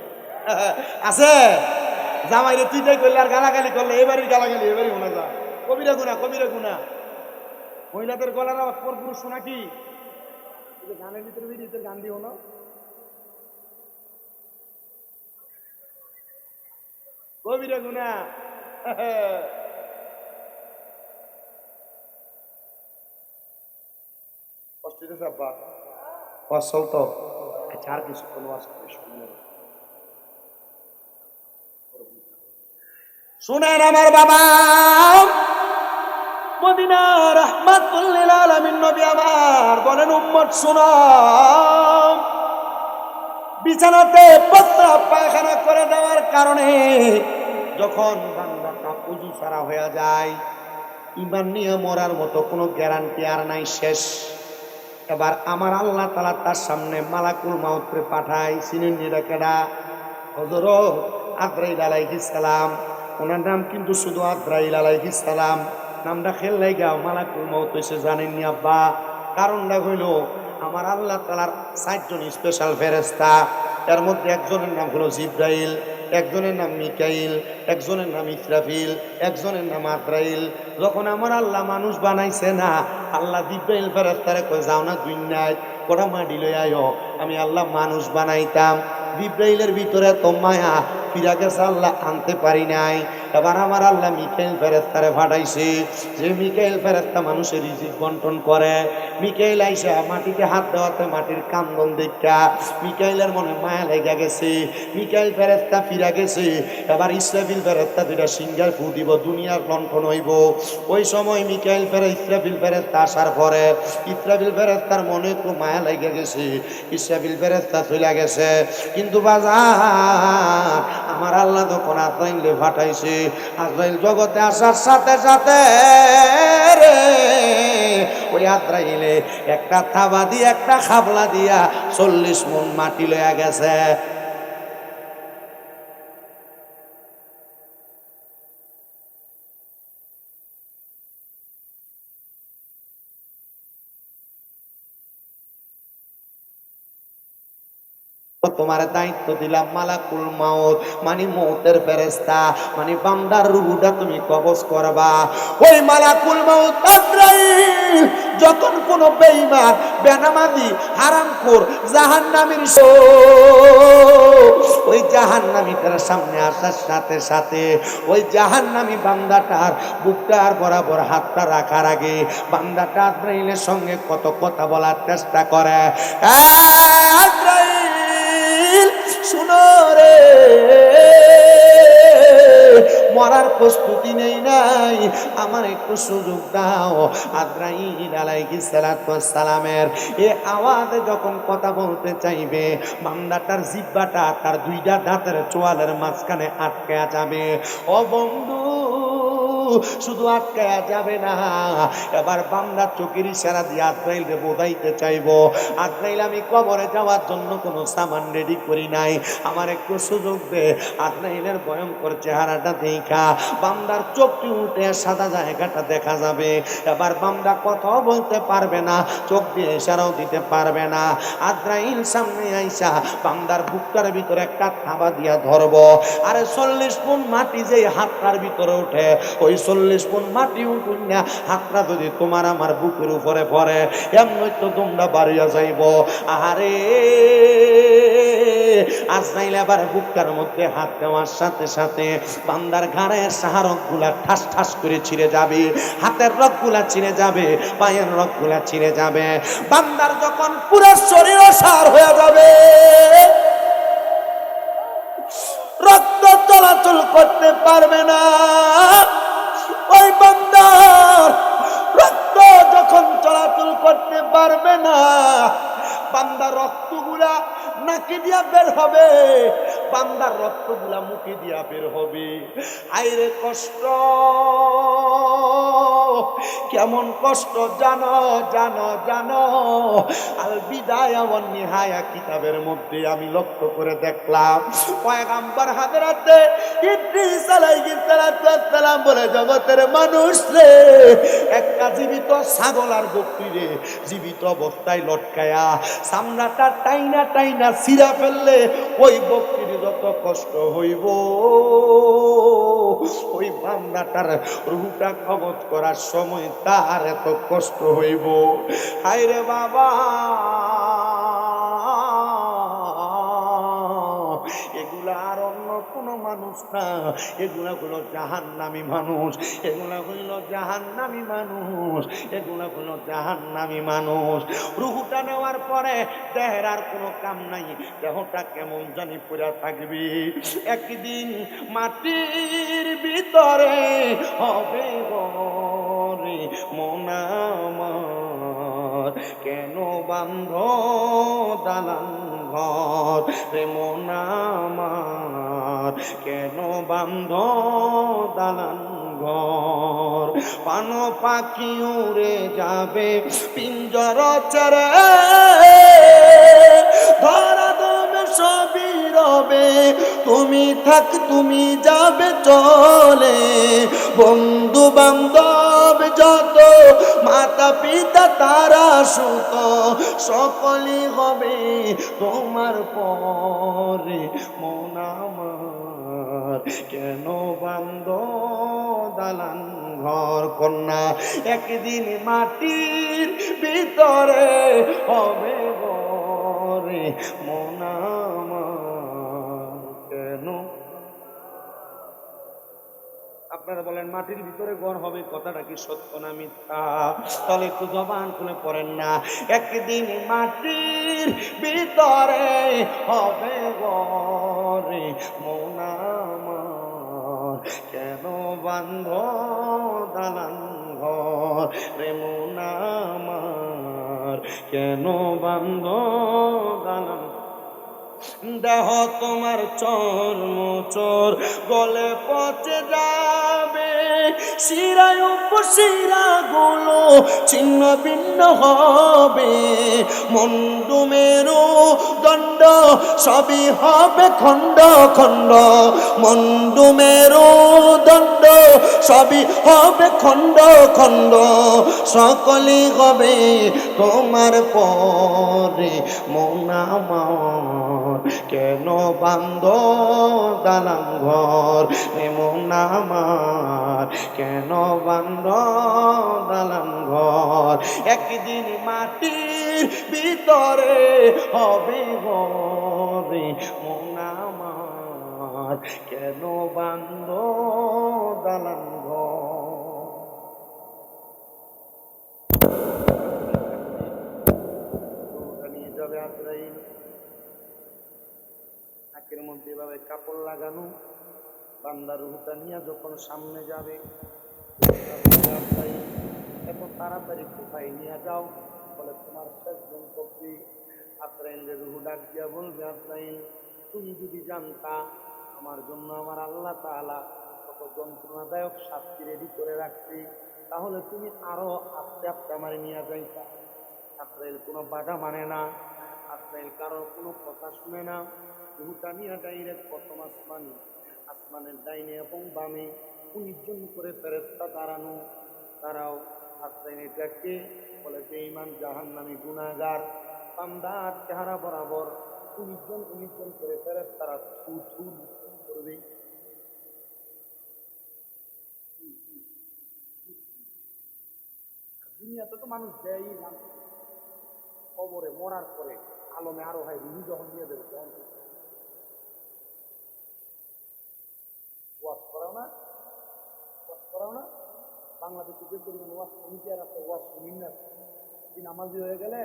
আছে জামাইরে তুই তাই করলে আর গালাগালি করলে এবারই গালাগালি এবারই শোনা যায়। কবিরা গুনা, কবিরা গুনা। মহিলাদের গলার আওয়াজ পর পুরুষ শোনা কি? গানের ভিতরে বেরিয়েতে গান দিও না, কবিরা গুনা। কষ্ট হইতেছে আব্বা? ওয়াজ চলতো? আচ্ছা আর কিছুক্ষণ ওয়াজ করে শুনলেন। শুনেন আমার বাবা, মদিনা রাহমাতুল লিল আলামিন নবী আমার বলেন, উম্মত শুনো, বিছানাতে প্রস্রাব পায়খানা করে দেওয়ার কারণে যখন বান্দাটা উযু ছাড়া হয়ে যায়, ঈমান নিয়ে মরার মতো কোনো গ্যারান্টি আর নাই, শেষ। এবার আমার আল্লাহ তাআলা তার সামনে মালাকুল মাউতকে পাঠায়, চিনেন এটা কেডা? হযরত আজরাইল আলাইহিস সালাম। ওনার নাম কিন্তু শুধু আজরাইল আলাইহিস সালাম, নামটা খেল লাগা মালাকুল মাউত হইছে জানেননি আব্বা? কারণটা হইল আমার আল্লাহ তাআলার 4 জন স্পেশাল ফেরেশতা, এর মধ্যে একজনের নাম হলো জিব্রাইল, একজনের নাম মিকাইল, একজনের নাম ইসরাফিল, একজনের নাম আজরাইল। যখন আমার আল্লাহ মানুষ বানাইছে না, আল্লাহ জিব্রাইল ফেরেশতারে কই যাও না দুনিয়ায় কোটা মাটি লই আয়ো, আমি আল্লাহ মানুষ বানাইতাম। জিব্রাইলের ভিতরে তো মায়া ফিরা গেছে, আল্লাহ আনতে পারি নাই। এবার আমার আল্লাহ মিকাইল ফেরেশতারে পাঠাইছে, যে মিকাইল ফেরেশতা মানুষের রিজিক বন্টন করে। মিকাইল আইসা মাটিতে হাত দেওয়াতে মাটির কান্দন দেখা মিকাইলের মনে মায়া লেগে গেছে, মিকাইল ফেরেশতা ফিরা গেছে। এবার ইসরাফিল ফেরেশতা 2টা সিংহার ফু দিব, দুনিয়ার লণ্ঠন হইব। ওই সময় মিকাইল ইসরাফিল ফেরেশতা আসার পরে ইসরাফিল ফেরেশতার মনে একটু মায়া লেগে গেছে, ইসরাফিল ফেরেশতা চলে গেছে। কিন্তু বাজার আমার আল্লাহ যখন আজরাইলে পাঠাইছে, আজরাইল জগতে আসার সাথে সাথে রে ওই আজরাইলে একটা থাবা দিয়ে একটা খাবলা দিয়া 40 মণ মাটি লইয়া গেছে। তোমার দায়িত্ব দিলাম মালাকুল মাউত, মানে মৌতের ফেরেশতা, মানে বান্দার রূহটা তুমি কবজ করবা। ওই মালাকুল মাউত আজরাইল যখন কোন বেঈমান, বেনামাজি, হারামখোর, জাহান্নামীর ওই জাহান্নামীটার সামনে আসার সাথে সাথে ওই জাহান্নামী বান্দাটার বুকটার বরাবর হাতটা রাখার আগে বান্দাটা আজরাইলের সঙ্গে কত কথা বলার চেষ্টা করে। আজরাইল শুনো রে, মরার প্রস্তুতি নেই নাই, আমার একটু সুযোগ দাও। আজরাইল আলাইহিস সালাতু ওয়াস সালামের এই আওয়াজে যখন কথা বলতে চাইবে, বান্দাটার জিহ্বাটা তার দুইটা দাঁতের চোয়ালের মাঝখানে আটকে যাবে। ও বন্ধু, শুধু আটকায়া যাবে না, এবার বান্দার চোখের ইশারা দিয়ে আজরাইলকে বোঝাইতে চাইবো, আজরাইল আমি কবরে যাওয়ার জন্য কোনো সামান রেডি করি নাই, আমার একটু সুযোগ দে। আজরাইলের ভয়ঙ্কর চেহারাটা দেখা বান্দার চোখটি উঠে সাদা জায়গাটা দেখা যাবে। এবার বান্দা কথাও বলতে পারবে না, চোখ দিয়ে ইশারাও দিতে পারবে না। আজরাইল সামনে আইসা বান্দার বুকটার ভিতরে একটা থাবা দিয়া ধরবো। আরে 40 পুন মাটি যে হাতটার ভিতরে ওঠে, ওই 40 পুন মাটি উঠুন না হাতটা যদি তোমার আমার বুকের উপরে পড়ে, এমনই তো তোমরা বাড়িয়া যাইব। আরে আজরাইল আবার বুকটার মধ্যে হাত দেওয়ার সাথে সাথে বান্দার ঘাড়ের সাহারক গুলা ঠাস ঠাস করে ছিঁড়ে যাবে, হাতের রক গুলা ছিঁড়ে যাবে, পায়ের রক গুলা ছিঁড়ে যাবে। বান্দার যখন পুরো শরীর সার হয়ে যাবে, রক্ত চলাচল করতে পারবে না, ওই বান্দার রক্ত যখন চলাচল করতে পারবে না, বান্দার রক্তগুলা নাকি দিয়া বের হবে, বান্দার রক্তগুলা মুখে দিয়া বের হবে। আইরে কষ্ট, কেমন কষ্ট জানো জানো জানো। আল বিদায়া ওয়ান নিহায়া কিতাবের মধ্যে আমি লক্ষ্য করে দেখলাম, পয়গম্বর হযরতে ইদ্রিস আলাইহিস সালাম বলে, জগতের মানুষ রে, একটা জীবিত ছাগল আর বকরি রে জীবিত অবস্থায় লটকায়া সামনাটা টাইনা টাইনা ছিঁড়া ফেললে ওই বকরির যত কষ্ট হইব, ওই বান্দাটার রূহটা কবজ করার সময় তার এত কষ্ট হইব। হায় রে বাবা, এগুলা আর অন্য কোনো মানুষ না, এগুলা হলো জাহান্নামী মানুষ, এগুলা হইল জাহান্নামী মানুষ, এগুলা হলো জাহান্নামী মানুষ। রুহুটা নেওয়ার পরে দেহের আর কোনো কাম নাই, দেহটা কেমন জানি পুরা থাকবে। একদিন মাটির ভিতরে হবে গরে মন আমার, কেন বান্ধ দালান ঘর রে মন আমার, কেন বান্ধ দালান ঘর। পান পাখি উড়ে যাবে পিঞ্জর ছেড়ে, ধরা দেবে সবই রবে, তুমি থাক তুমি যাবে চলে। বন্ধু বান্ধব যত, মাতা পিতা তারা সুত, সকলই হবে তোমার পরে মন আমার, কেন বান্ধ দালান ঘর। কন্যা একদিন মাটির ভিতরে হবে ঘরে মন আমার, কেন। আপনারা বলেন মাটির ভিতরে ঘর হবে, কথাটা কি সত্য না মিথ্যা? তাহলে একটু জবান খুলে পড়েন না। একদিন মাটির ভিতরে হবে ঘরে মন আমার, কেন বান্ধ দালান ঘর রে মন আমার, কেন বান্ধ দালান। দেহ তোমার চর্মচর গলে পচে যাবে, শিরায় উপশিরা গুলো ছিন্ন ভিন্ন হবে, মুন্ডু মেরু দণ্ড সবই হবে খণ্ড খণ্ড, মুন্ডু মেরু দণ্ড সবই হবে খণ্ড খণ্ড, সকলই হবে তোমার পরে। মন আমার কেন বান্দ দালান ঘর, মন আমার কেন বান্দ দালান ঘর। একদিন মাটির ভিতরে হবে ঘরে, মন আমার কেন বান্দ দালান ঘর। নিয়ে যাবে আজরাইল, নাকের মধ্যে এভাবে কাপড় লাগানো, বান্দার রুহটা নিয়ে যখন সামনে যাবে, এত তাড়াতাড়ি কোথায় নিয়ে যাও? বলে তোমার শেষ গন্তব্যে। আজরাইলের রুহ ডাক দিয়া বলবে, আজরাইল তুমি যদি জানতা আমার জন্য আমার আল্লাহ তাআলা কত যন্ত্রণাদায়ক শাস্তি রেডি করে রাখছি, তাহলে তুমি আরো আস্তে আস্তে আমার নিয়ে যাইতা। আজরাইল কোনো বাধা মানে না, আজরাইল কারোর কোনো কথা শুনে না। রুহটা নিয়ে ডাইরেক্ট প্রথম আসমানে, আসমানের ডাইনে এবং বামে 19 জন করে ফেরেশতা দাঁড়াও। আজরাইলটাকে বলে বেঈমান জাহান্নামী গুনাহগার বান্দার চেহারা বরাবর 19 জন করে ফেরেশতারা থু থু করবে। দুনিয়াতে তো মানুষ দেয়ই না, কবরে মরার পরে আলমে আরো হয় রুহু যখন দিয়ে দেবে তখন ওয়াজ করাও না, ওয়াজ করাও না। বাংলাদেশে যে পরিমাণ ওয়াজ কমিটি আর আছে, ওয়াজ শুনিন না, নামাজি হয়ে গেলে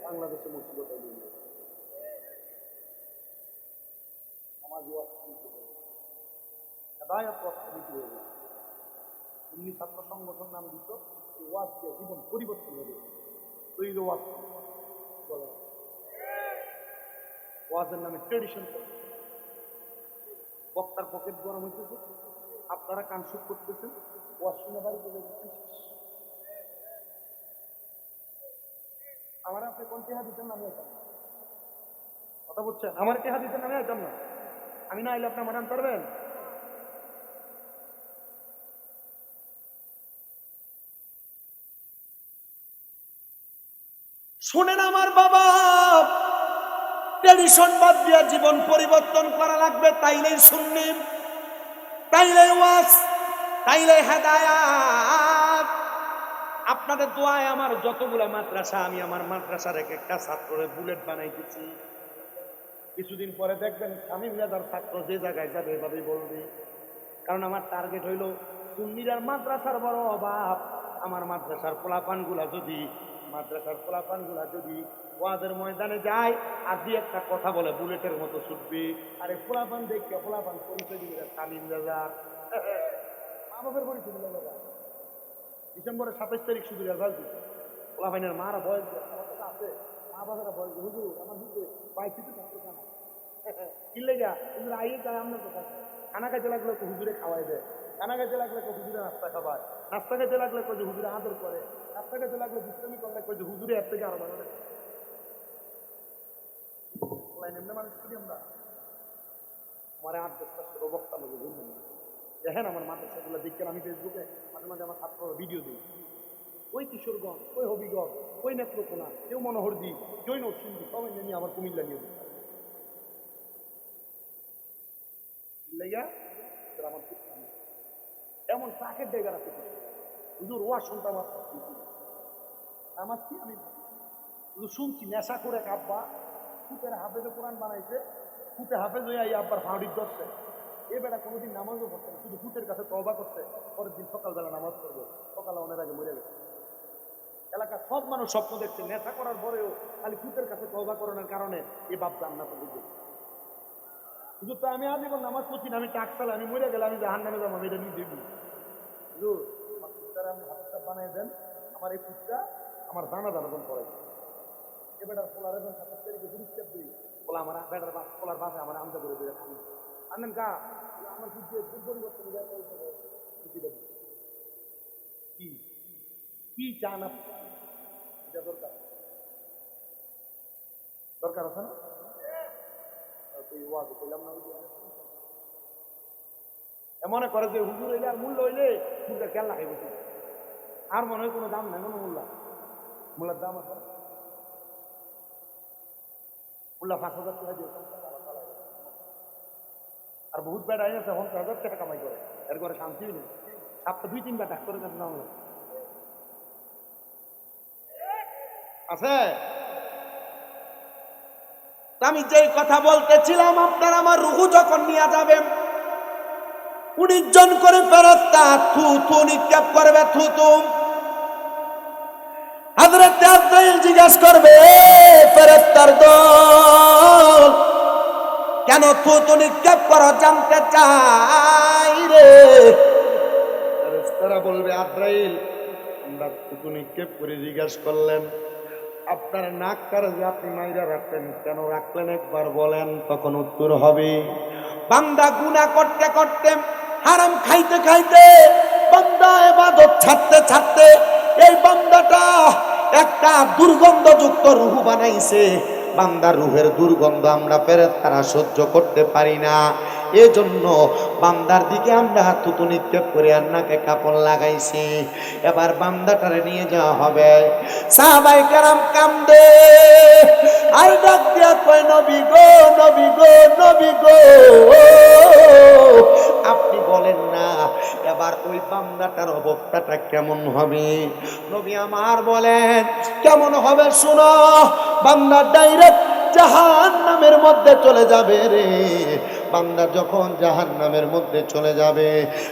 বাংলাদেশে মুসিবত হয়ে যাবে। নামাজি ওয়াজ কমিটি হয়ে যাবে, হেদায়েত ওয়াজ কমিটি হয়ে যাবে। সুন্নি ছাত্র সংগঠন নাম দিত, এই ওয়াজ দিয়ে জীবন পরিবর্তন হয়ে যাবে। তৈরি ওয়াজ বলে, ওয়াজের নামে ট্রেডিশন করছে। বক্তার পকেট গরম হইতেছে, আপনারা কান শুট করতেছেন, ওয়াজ শুনে বাড়ি চলে যাচ্ছেন। আমার আপনি কোন টেহা দিতেন আমি আইতাম না, কথা বলছেন? আমার টেহা দিতেন আমি আইতাম না, আমি না আইলে আপনি আমার আনতে পারবেন? শোনেন আমার বাবা, ট্রেডিশন বাদ দিয়া জীবন পরিবর্তন করা লাগবে, তাইলেই সুন্নি, তাইলেই ওয়াজ, তাইলেই হেদায়েত। আপনাদের দোয়ায় আমার যতগুলা মাদ্রাসা, আমি আমার মাদ্রাসার এক একটা ছাত্ররে বুলেট বানাইতেছি। কিছুদিন পরে দেখবেন স্বামী মেধার ছাত্র যে জায়গায় যাবে এভাবেই বলবে, কারণ আমার টার্গেট হইল সুন্নিরার মাদ্রাসার বড় অভাব। আমার মাদ্রাসার পোলাপানগুলা যদি ওয়াজের ময়দানে যায় আর দুই একটা কথা বলে বুলেটের মতো ছুটবে, আরে পোলাপান দেখে পোলাপান পরিচয় দিবে স্বামী মেধার, মা বাবার পরিচয় দিলে ডিসেম্বরের 27 তারিখ শুধু রেজাল্ট দিচ্ছে, পোলাপাইনের মারা বয়স আছে, মা বাবারা বয়স হুজুর আমার দিকে বাইশিতে থাকতে জানা কি লেগা হুজুর আইয়ে যায় আপনার কথা, খানা খাইতে লাগলে তো হুজুরে খাওয়াই দেয়, খানা খাইতে লাগলে তো হুজুরে নাস্তা খাওয়ায়, নাস্তা খাইতে লাগলে কই যে হুজুরে আদর করে, নাস্তা খাইতে লাগলে দুষ্টামি করলে কই যে হুজুরে এর থেকে আরো ভালো লাগে। এমনি মানুষ করি আমরা, আমার 8-10টা ছোট বক্তা লোক বুঝলেন না, দেখেন আমার মাদ্রাসাগুলো দেখছেন, আমি ফেসবুকে মাঝে মাঝে আমার ছাত্র ভিডিও দিই, ওই কিশোরগঞ্জ, ওই হবিগঞ্জ, ওই নেত্রকোনা, কেউ মনোহরদি, কেউ নরসিংদী, সবাই নিয়ে আমার কুমিল্লা নিয়ে দিচ্ছে আমার এমন চাকের জায়গা রাখতে হুজুর ওয়াজ শুনতে আমার কি আমি শুধু শুনছি নেশা করে এক আব্বা ফুতের হাফেজে কোরআন বানাইছে, ফুতে হাফেজ হয়ে এই আব্বার ফাঁড়ির ধরছে, এ বেটা কোনোদিন নামাজও পড়ছে না, শুধু ফুতের কাছে তওবা করছে, পরের দিন সকালবেলা নামাজ পড়বো, সকালে অনেক আগে মরে গেছে। এলাকার সব মানুষ স্বপ্ন দেখছে, নেশা করার পরেও খালি ফুতের কাছে তওবা করানোর কারণে এই বাপ জান্নাতে ঢুকে। শুধু তো আমি আজীবন নামাজ পড়ছি না, আমি টাক চালাই, আমি মরে গেলে আমি জাহান্নামে যাবো, আমি এটা নিয়ে দেখবি। হুজুর আমার ফুটটারে আপনি হাতটা বানিয়ে দেন, আমার এই ফুটটা আমার দানা দানা করাই, এ বেটার পোলার এবং 27 তারিখে পরিষ্কার দিই, পোলা আমার বেটার পোলার বাসে আমার আমদা করে দিয়ে খান আনেন কা আমার ফুটে পরিবর্তন কি কি চান আপনি, এটা দরকার দরকার আছে না? মনে করে যে হুজুর হইলে আর মূল্য হইলে মুদ্রা খেয়াল লাগাই বসে আর মনে হয় কোনো দাম নাই কোনো মূল্যার দাম আছে মূল্যা 5,000 টাকা দিয়ে আর বহুত বেড়া আছে 50,000 টাকা কামাই করে এর করে শান্তিও নেই সপ্তাহে 2-3 বার ডাক্তারের কাছে দাম আছে। আমি যেই কথা বলতেছিলাম আপনার আমার রুহু যখন নিয়ে যাবেন 19 জন করে ফেরেশতা থু নিক্ষেপ করবে থু হযরত আজরাইল জিজ্ঞাসা করবে ফেরেশতার দল কেন থু নিক্ষেপ করো জানতে চাই রে। ফেরেশতারা বলবে আজরাইল আমরা থু নিক্ষেপ করে জিজ্ঞাসা করলেন আপনার নাক কারে যে আপনি মাইরা রাখলেন কেন রাখলেন একবার বলেন তখন উত্তর হবে বান্দা গুনাহ করতে করতে হারাম খাইতে খাইতে বান্দা ইবাদত ছাড়তে ছাড়তে এই বান্দাটা একটা দুর্গন্ধযুক্ত রূহ বানাইছে বান্দার রূহের দুর্গন্ধ আমরা ফেরেশতারা সহ্য করতে পারি না এজন্য বান্দার দিকে আমরা থুতু নিক্ষেপ করে আর নাকে কাপড় লাগাইছি এবার বান্দাটারে নিয়ে যাওয়া হবে সাহাবায়ে কেরাম কান্দে আর ডাক দিয়া কয় নবী গো নবী গো নবী গো আপনি বলেন না এবার ওই বান্দাটার অবস্থাটা কেমন হবে নবী আমার বলেন কেমন হবে শুনো বান্দা ডাইরেক্ট জাহান্নামের মধ্যে চলে যাবে রে বান্দা যখন জাহান্নামের মধ্যে চলে যাবে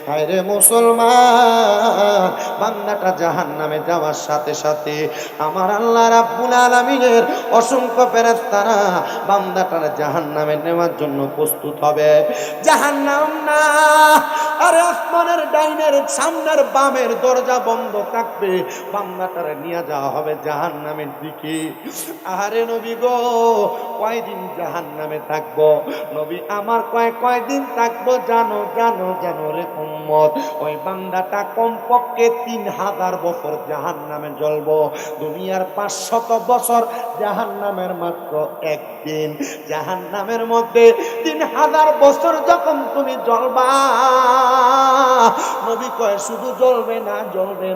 হায় রে মুসলমান বান্দাটা জাহান্নামে যাওয়ার সাথে সাথে আমার আল্লাহ রাব্বুল আলামিনের অসংখ্য ফেরেশতারা বান্দাটার জাহান্নামে নেওয়ার জন্য প্রস্তুত হবে জাহান্নাম না আরে আসমানের ডাইনের সামনের বামের দরজা বন্ধ থাকবে বান্দাটারে নিয়ে যাওয়া হবে জাহান্নামের দিকে আরে নবী গো কয়দিন জাহান্নামে থাকবো নবী আমার কয়দিন থাকবো জানো জানো জানো রে উম্মত ওই বান্দাটা কমপক্ষে 3000 বছর জাহান্নামে জ্বলবো দুনিয়ার 500 বছর জাহান্নামের মাত্র একদিন জাহান্নামের মধ্যে 3000 বছর যখন তুমি জ্বলবা নবী কয় শুধু জ্বলবে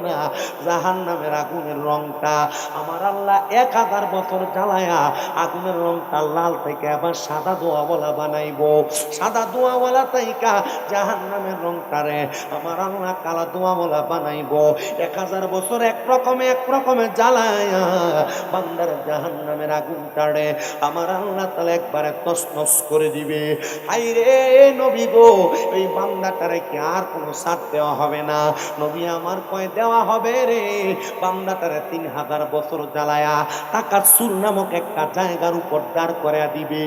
না জাহান্নামের আগুনের রংটা আমার আল্লাহ 1000 বছর জ্বালায়া আগুনের রংটা লাল থেকে আবার সাদা দোয়াওয়ালা বানাইবো সাদা দোয়াওয়ালা তাইকা জাহান্নামের রংটারে আমার আল্লাহ কালা দোয়াওয়ালা বানাইবো 1000 বছর এক রকমে জ্বালায়া বান্দার জাহান্নামের আগুনটারে আমার আল্লাহ তাআলা একবারে তছনছ করে দিবে হায়রে নবী গো এই বান্দাটারে কি আর কোনো ছাড় দেওয়া হবে না নবী আমার কয় দেওয়া হবে রে বান্দাটারে 3000 বছর জ্বালায়া টাকার সুর নামক একটা জায়গার উপর দাঁড় করে দিবে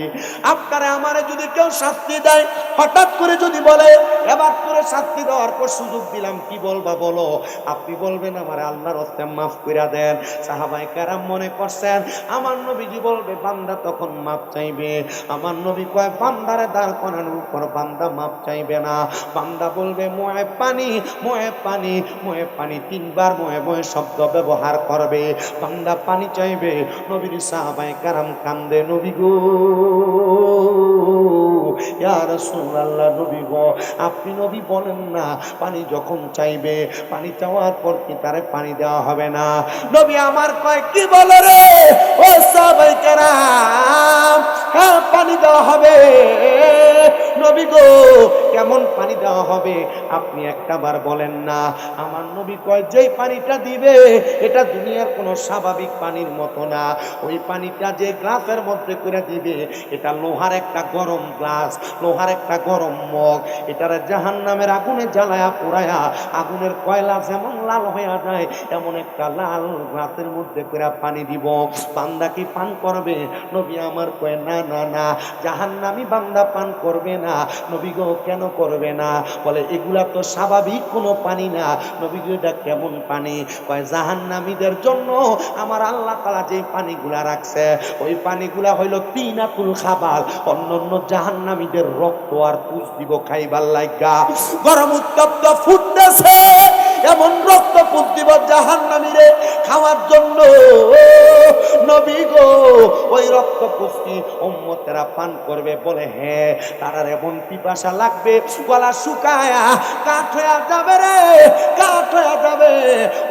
আপনারে আমারে যদি কেউ শাস্তি দেয় হঠাৎ করে যদি বলে এবার করে শাস্তি দেওয়ার পর সুযোগ দিলাম কি বলবা বলো আপনি বলবেন আমার আল্লাহর হস্তে মাফ কইরা দেন সাহাবায়ে কেরাম মনে করছেন আমার নবীজি বলবে বান্দা তখন মাফ চাইবে আমার নবী কয় বান্দারে দাঁড় করানোর পর বান্দা মাফ চাইবে না বান্দা বলবে মোয়ে পানি 3বার মোয়ে শব্দ ব্যবহার করবে বান্দা পানি চাইবে নবীর সাহাবায়ে কেরাম কান্দে নবী গো ইয়া রাসূলুল্লাহ নবী গো আপনি নবী বলেন না পানি যখন চাইবে পানি চাওয়ার পর কি তারে পানি দেওয়া হবে না নবী আমার কয় কি বলে রে ও সাহাবায়ে কেরাম হ্যাঁ পানি দেওয়া হবে নবী গো কেমন পানি দেওয়া হবে আপনি একটাবার বলেন না আমার নবী কয় যেই পানিটা দিবে এটা দুনিয়ার কোনো স্বাভাবিক পানির মতো না ওই পানিটা যে গ্লাসের মধ্যে করে দিবে এটা লোহার একটা গরম গ্লাস লোহার একটা গরম মগ এটারে জাহান্নামের আগুনে জ্বালায়া পোড়ায়া আগুনের কয়লা যেমন লাল হয়ে যায় এমন একটা লাল গ্লাসের মধ্যে করে পানি দিব বান্দা কি পান করবে নবী আমার কয় না না না জাহান্নামী বান্দা পান করবে না নবী গো কেন করবে না বলে এগুলা তো স্বাভাবিক কোনো পানি না নবী গো এটা কেমন পানি কয় জাহান্নামীদের জন্য আমার আল্লাহ তাআলা যে পানিগুলা রাখছে ওই পানিগুলা হইল তিনাতুল খাবাল অন্যান্য জাহান্নামীদের রক্ত আর পুষ দিব খাইবার লাগা গরম উত্তপ্ত ফুটতেছে এমন রক্ত পুষ দিব জাহান্নামীরে খাওয়ার জন্য নবী গো ওই রক্ত কুস্তি উম্মতেরা পান করবে? বলে হ্যাঁ। তারা এমন পিপাসা লাগবে, গলা শুকায়া কাঠ হয়ে যাবে রে, কাঠ হয়ে যাবে।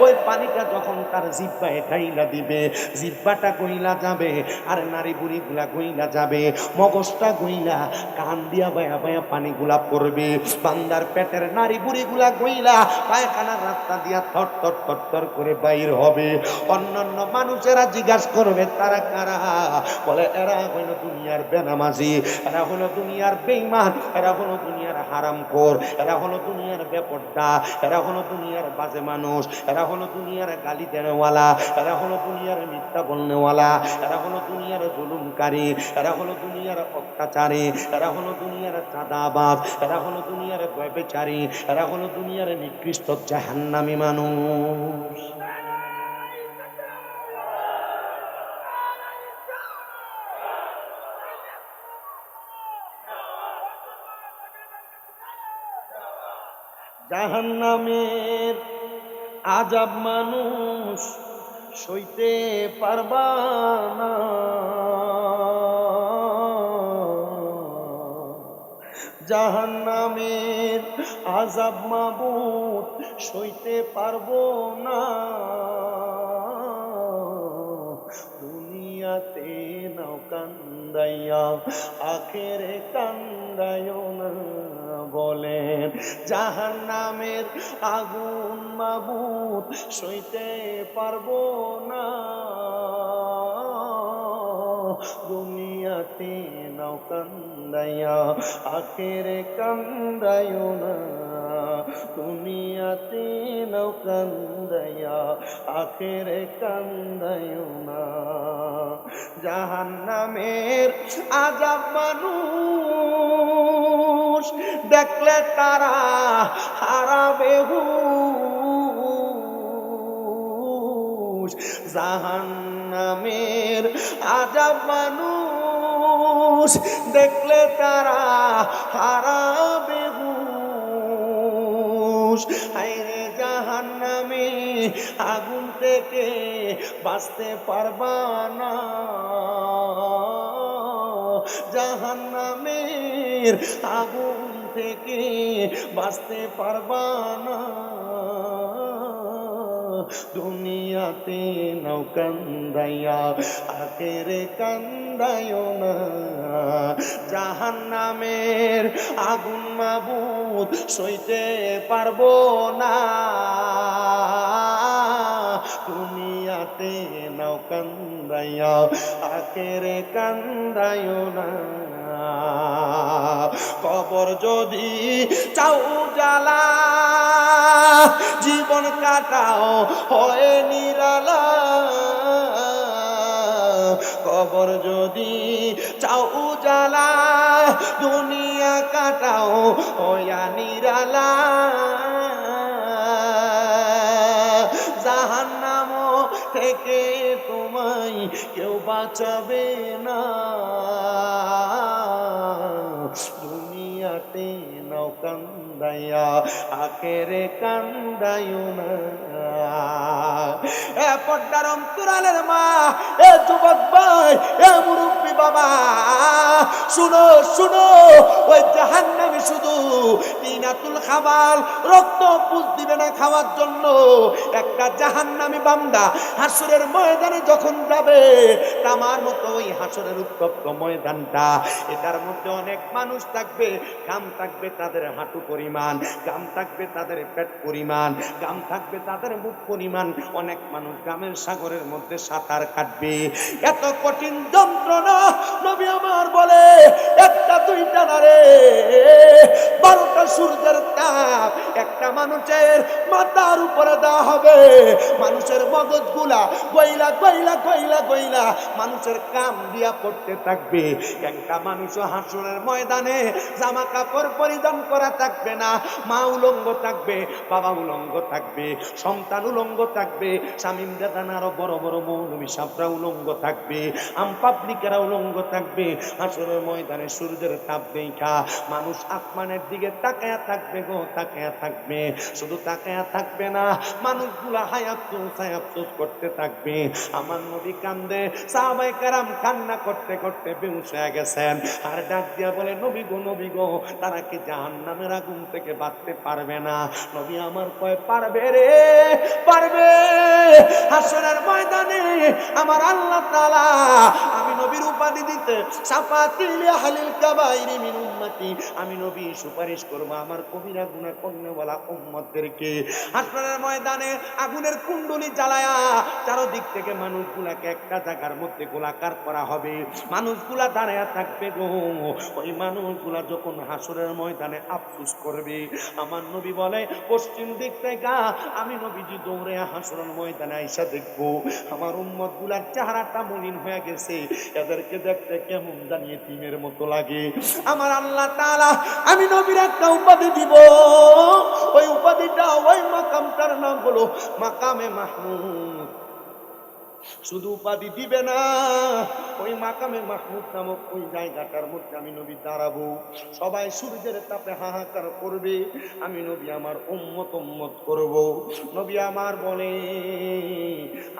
ওই পানিটা যখন তার জিহ্বায় ঢাইলা দিবে, জিহ্বাটা গইলা যাবে, আর নারী বুড়ি গুলা গইলা যাবে, মগজটা গইলা কান দিয়া বায়া বায়া পানিগুলা পড়বে, বান্দার পেটের নারী বুড়ি গুলা গইলা পায়খানার রাস্তা দিয়া থর থর থর থর করে বাইর হবে। অন্যান্য মানুষেরা জিজ্ঞাসা করবে তারা কারা? বলে এরা হলো দুনিয়ার বেনামাজি, এরা হলো দুনিয়ার বেঈমান, এরা হলো দুনিয়ার হারামখোর, এরা হলো দুনিয়ার বেপরদা, এরা হলো দুনিয়ার বাজে মানুষ, এরা হলো দুনিয়ার গালি দেনেওয়ালা, এরা হলো দুনিয়ার মিথ্যা বলনেওয়ালা, এরা হলো দুনিয়ার জুলুমকারী, এরা হলো দুনিয়ার অত্যাচারী, এরা হলো দুনিয়ার চাঁদাবাজ, এরা হলো দুনিয়ার ব্যভিচারী, এরা হলো দুনিয়ার নিকৃষ্ট জাহান্নামী মানুষ। জাহান্নামের আযাব মানুষ সইতে পারবা না, জাহান্নামের আযাব মাবুদ সইতে পারবো না। দুনিয়াতে নাও কান্দাইয়া আখেরে কান্দাইও না, বলেন জাহান্নামের আগুন মাবুদ সইতে পারবো না। দুনিয়াতে নাও কান্দাইয়া আখেরে কান্দাইও না, দুনিয়াতে নাও কান্দাইয়া আখেরে কান্দাইও না। জাহান্নামের আযাব মানুষ দেখলে তারা হারাবে হুশ, জাহান্নামের আযাব মানুষ দেখলে তারা হারাবে হুশ। হায়রে জাহান্নামে আগুন থেকে বাঁচতে পারবা না, জাহান্নামের আগুন থেকে বাঁচতে পারবা না। দুনিয়াতে নাও কান্দাইয়া আখেরে কান্দাইও না, জাহান্নামের আগুন মাবুদ সইতে পারবো না। দুনিয়াতে নাও কান্দাইয়া আখেরে কান্দাইও না। কবর যদি চাও জ্বালা, জীবন কাটাও হয় নিরালা। কবর যদি চাও জ্বালা, দুনিয়া কাটাও হইয়া নিরালা। জাহান্নাম থেকে তোমায় কেউ বাঁচাবে না, দুনিয়াতে নাও কান্দাইয়া আখেরে কান্দাইও না। এ পর্দার অন্তরালের মা, এ যুবক ভাই, এ মুরব্বী বাবা, শুনো শুনো, ওই জাহান্নামী শুধু তিনাতুল খাবাল রক্ত পুষ দিবে না খাওয়ার জন্য। একটা জাহান্নামী বান্দা হাসরের ময়দানে যখন যাবে, তামার মতো ওই হাসরের উত্তপ্ত ময়দানটা, এটার মধ্যে অনেক মানুষ থাকবে, গাম থাকবে তাদের হাঁটু পরিমাণ, গাম থাকবে তাদের পেট পরিমাণ, গাম থাকবে তাদের মুখ পরিমাণ। অনেক মানুষ গামের সাগরের মধ্যে সাঁতার কাটবে। এত কঠিন যন্ত্রণা নবী আমার বলে একটা দুইটা না রে, 12টা সূর্যের তাপ একটা মানুষের মাথার উপরে দেওয়া হবে। মানুষের মগজগুলা গইলা গইলা গইলা গইলা মানুষের কাম দিয়া পড়তে থাকবে। একটা মানুষ হাসরের ময়দানে জামা কাপড় পরিধান করা থাকবে না, মা উলঙ্গ থাকবে, বাবা উলঙ্গ থাকবে, সন্তান উলঙ্গ থাকবে, স্বামীম দাদান আরো বড় বড় মৌলবী সাহরা উলঙ্গ থাকবে, পাবলিকেরা উলঙ্গ থাকবে। হাসরের ময়দানে সূর্যের তাপ দেখা মানুষ আসমানের দিকে তাকায়া থাকবে গো, তাকায়া থাকবে। শুধু তাকায়া থাকবে না, মানুষগুলা হায়াফসোস করতে থাকবে। আমার নবী কান্দে, সাহাবায়ে কেরাম কান্না করতে করতে বেহুশ হয়ে গেছেন। আর ডাক দিয়া বলে, নবী গো, তারা কি জাহান্নামের আগুন থেকে বাঁচতে পারবে না? নবী আমার কয়, পারবে রে, পারবে। হাসরের ময়দানে আমার আল্লাহ তাআলা আমি নবীর উপাধি দিতে, শাফাআতুল আহলিল কাবাইরি মিন উম্মতি, আমি নবী সুপারিশ করব আমার কবিরা গুনাহ করনেওয়ালা উম্মতদেরকে। হাসরের ময়দানে আগুনের কুণ্ডলি জ্বালায়া চারদিক থেকে মানুষগুলাকে একটা জায়গার মধ্যে গোলাকার করা হবে। মানুষগুলা দাঁড়ায়া থাকবে গো। ওই মানুষগুলা যখন হাসরের ময়দানে আফসোস করবে, আমার নবী বলে, পশ্চিম দিক থেকে আমি নবীজি দৌড়ে হাসরের ময়দানে আইসা দেখবো আমার উম্মতগুলার চেহারাটা মলিন হয়ে গেছে, এদেরকে দেখতে কেমন জানি এতিমের মতো লাগে। আমার আল্লাহ তাআলা আমি নবীর একটা উপাধি দিব, ওই উপাধিটা, ওই মাকামটার নাম হলো মাকামে মাহমুদ। শুধু উপাধি দিবে না, ওই মাকামে মাহমুদ নামক ওই জায়গাটার মধ্যে আমি নবী দাঁড়াবো। সবাই সূর্যের তাপে হাহাকার করবে, আমি নবী আমার উম্মত করব। নবী আমার বলে,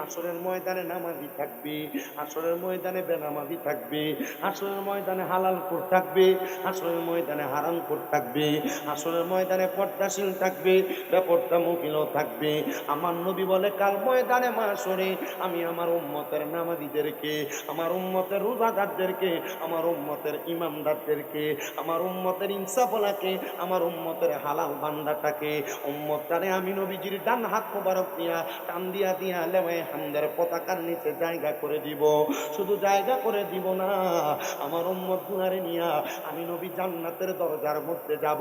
আসরের ময়দানে নামাজি থাকবে, আসরের ময়দানে বেনামাজি থাকবে, আসরের ময়দানে হালাল কোর থাকবে, আসরের ময়দানে হারাম কোর থাকবে, আসরের ময়দানে পর্দাশীল থাকবে, বেপর্দা মহিলাও থাকবে। আমার নবী বলে, কাল ময়দানে মাশরে আমি আমার উম্মতের নামাজীদেরকে, আমার উম্মতের রোজাদারদেরকে, আমার উম্মতের ইমামদারদেরকে, আমার উম্মতের ইনসাফওয়ালাকে, আমার উম্মতের হালাল বান্দাটাকে, উম্মতটারে আমি নবীজির ডান হাত মোবারক দিয়া টান দিয়া দিয়া লেওয়ায়ে হামদের পতাকার নিচে জায়গা করে দিব। শুধু জায়গা করে দিব না, আমার উম্মত গুনারে নিয়া আমি নবী জান্নাতের দরজার মধ্যে যাব।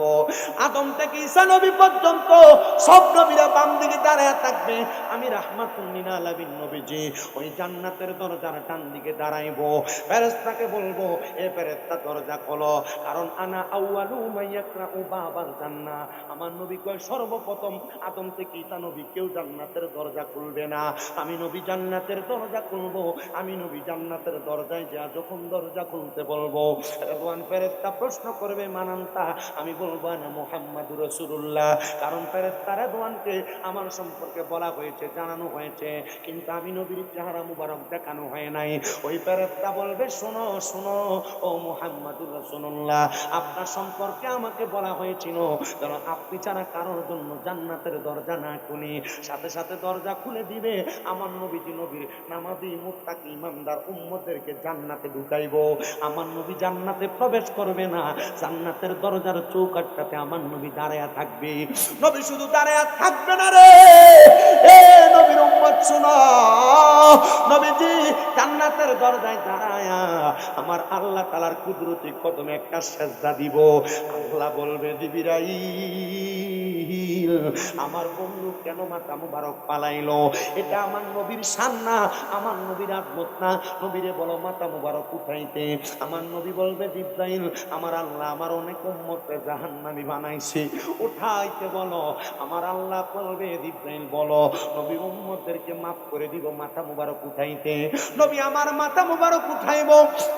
আদম থেকে ঈসা নবী পর্যন্ত সব নবীরা বাম দিকে দাঁড়ায় থাকবে, আমি রাহমাতুল লিল আলামিন নবীজি ওই জান্নাতের দরজার ডান দিকে দাঁড়াইবো। ফেরেশতাকে বলবো, এ ফেরেশতা দরজা খোলো, কারণ আনা আউয়ালু মাইয়াকরাউ বাবাল জান্নাহ। আমার নবী কয়, সর্বপ্রথম আদম থেকে ঈসা নবী কেউ জান্নাতের দরজা খুলবে না, আমি নবী জান্নাতের দরজা খুলবো। আমি নবী জান্নাতের দরজায় যা যখন দরজা খুলতে বলবো, রেদওয়ান ফেরেশতা প্রশ্ন করবে, মানান্তা? আমি বলবো, না মুহাম্মাদুর রাসূলুল্লাহ। কারণ ফেরেশতা রেদওয়ানকে আমার সম্পর্কে বলা হয়েছে, জানানো হয়েছে, কিন্তু আমি নবীর চেহারা মুবারক দেখানো হয় নাই। ওই ফেরেশতা বলবে, শোনো শোনো ও মুহাম্মাদুর রাসূলুল্লাহ, আপনার সম্পর্কে আমাকে বলা হয়েছিল যেন আপনি ছাড়া কারোর জন্য জান্নাতের দরজা না খুলি। সাথে সাথে দরজা খুলে দিবে, আমার নবীজি নবীর নামাজি মুত্তাকি ইমানদার উম্মতদেরকে জান্নাতে ঢুকাইবো। আমার নবী জান্নাতে প্রবেশ করবে না, জান্নাতের দরজার চৌকাঠটাতে আমার নবী দাঁড়ায়া থাকবে। নবী শুধু দাঁড়ায়া থাকবে না রে, এ নবীর উম্মত শোনো, নবীজি জান্নাতের দরজায় দাঁড়ায়া আমার আল্লাহ তাআলার কুদরতি কদমে একটা সেজদা দিব। আল্লাহ বলবে, জিবরাইল, আমার বন্ধু কেন মাথা মুবারক পালাইলো? এটা আমার নবীর শান না, আমার নবীর আদমত না। নবীরে বলো মাথা মুবারক উঠাইতে। আমার নবী বলবে, জিবরাইল, আমার আল্লাহ আমার অনেক উম্মতকে জাহান্নামী বানাইছে, উঠাইতে বলো। আমার আল্লাহ বলবে, জিবরাইল বলো, নবীর উম্মতদেরকে মাফ করে দিব, মাথা মুবারক উঠাইতে। নবী আমার মাথা মুবারক উঠাইব।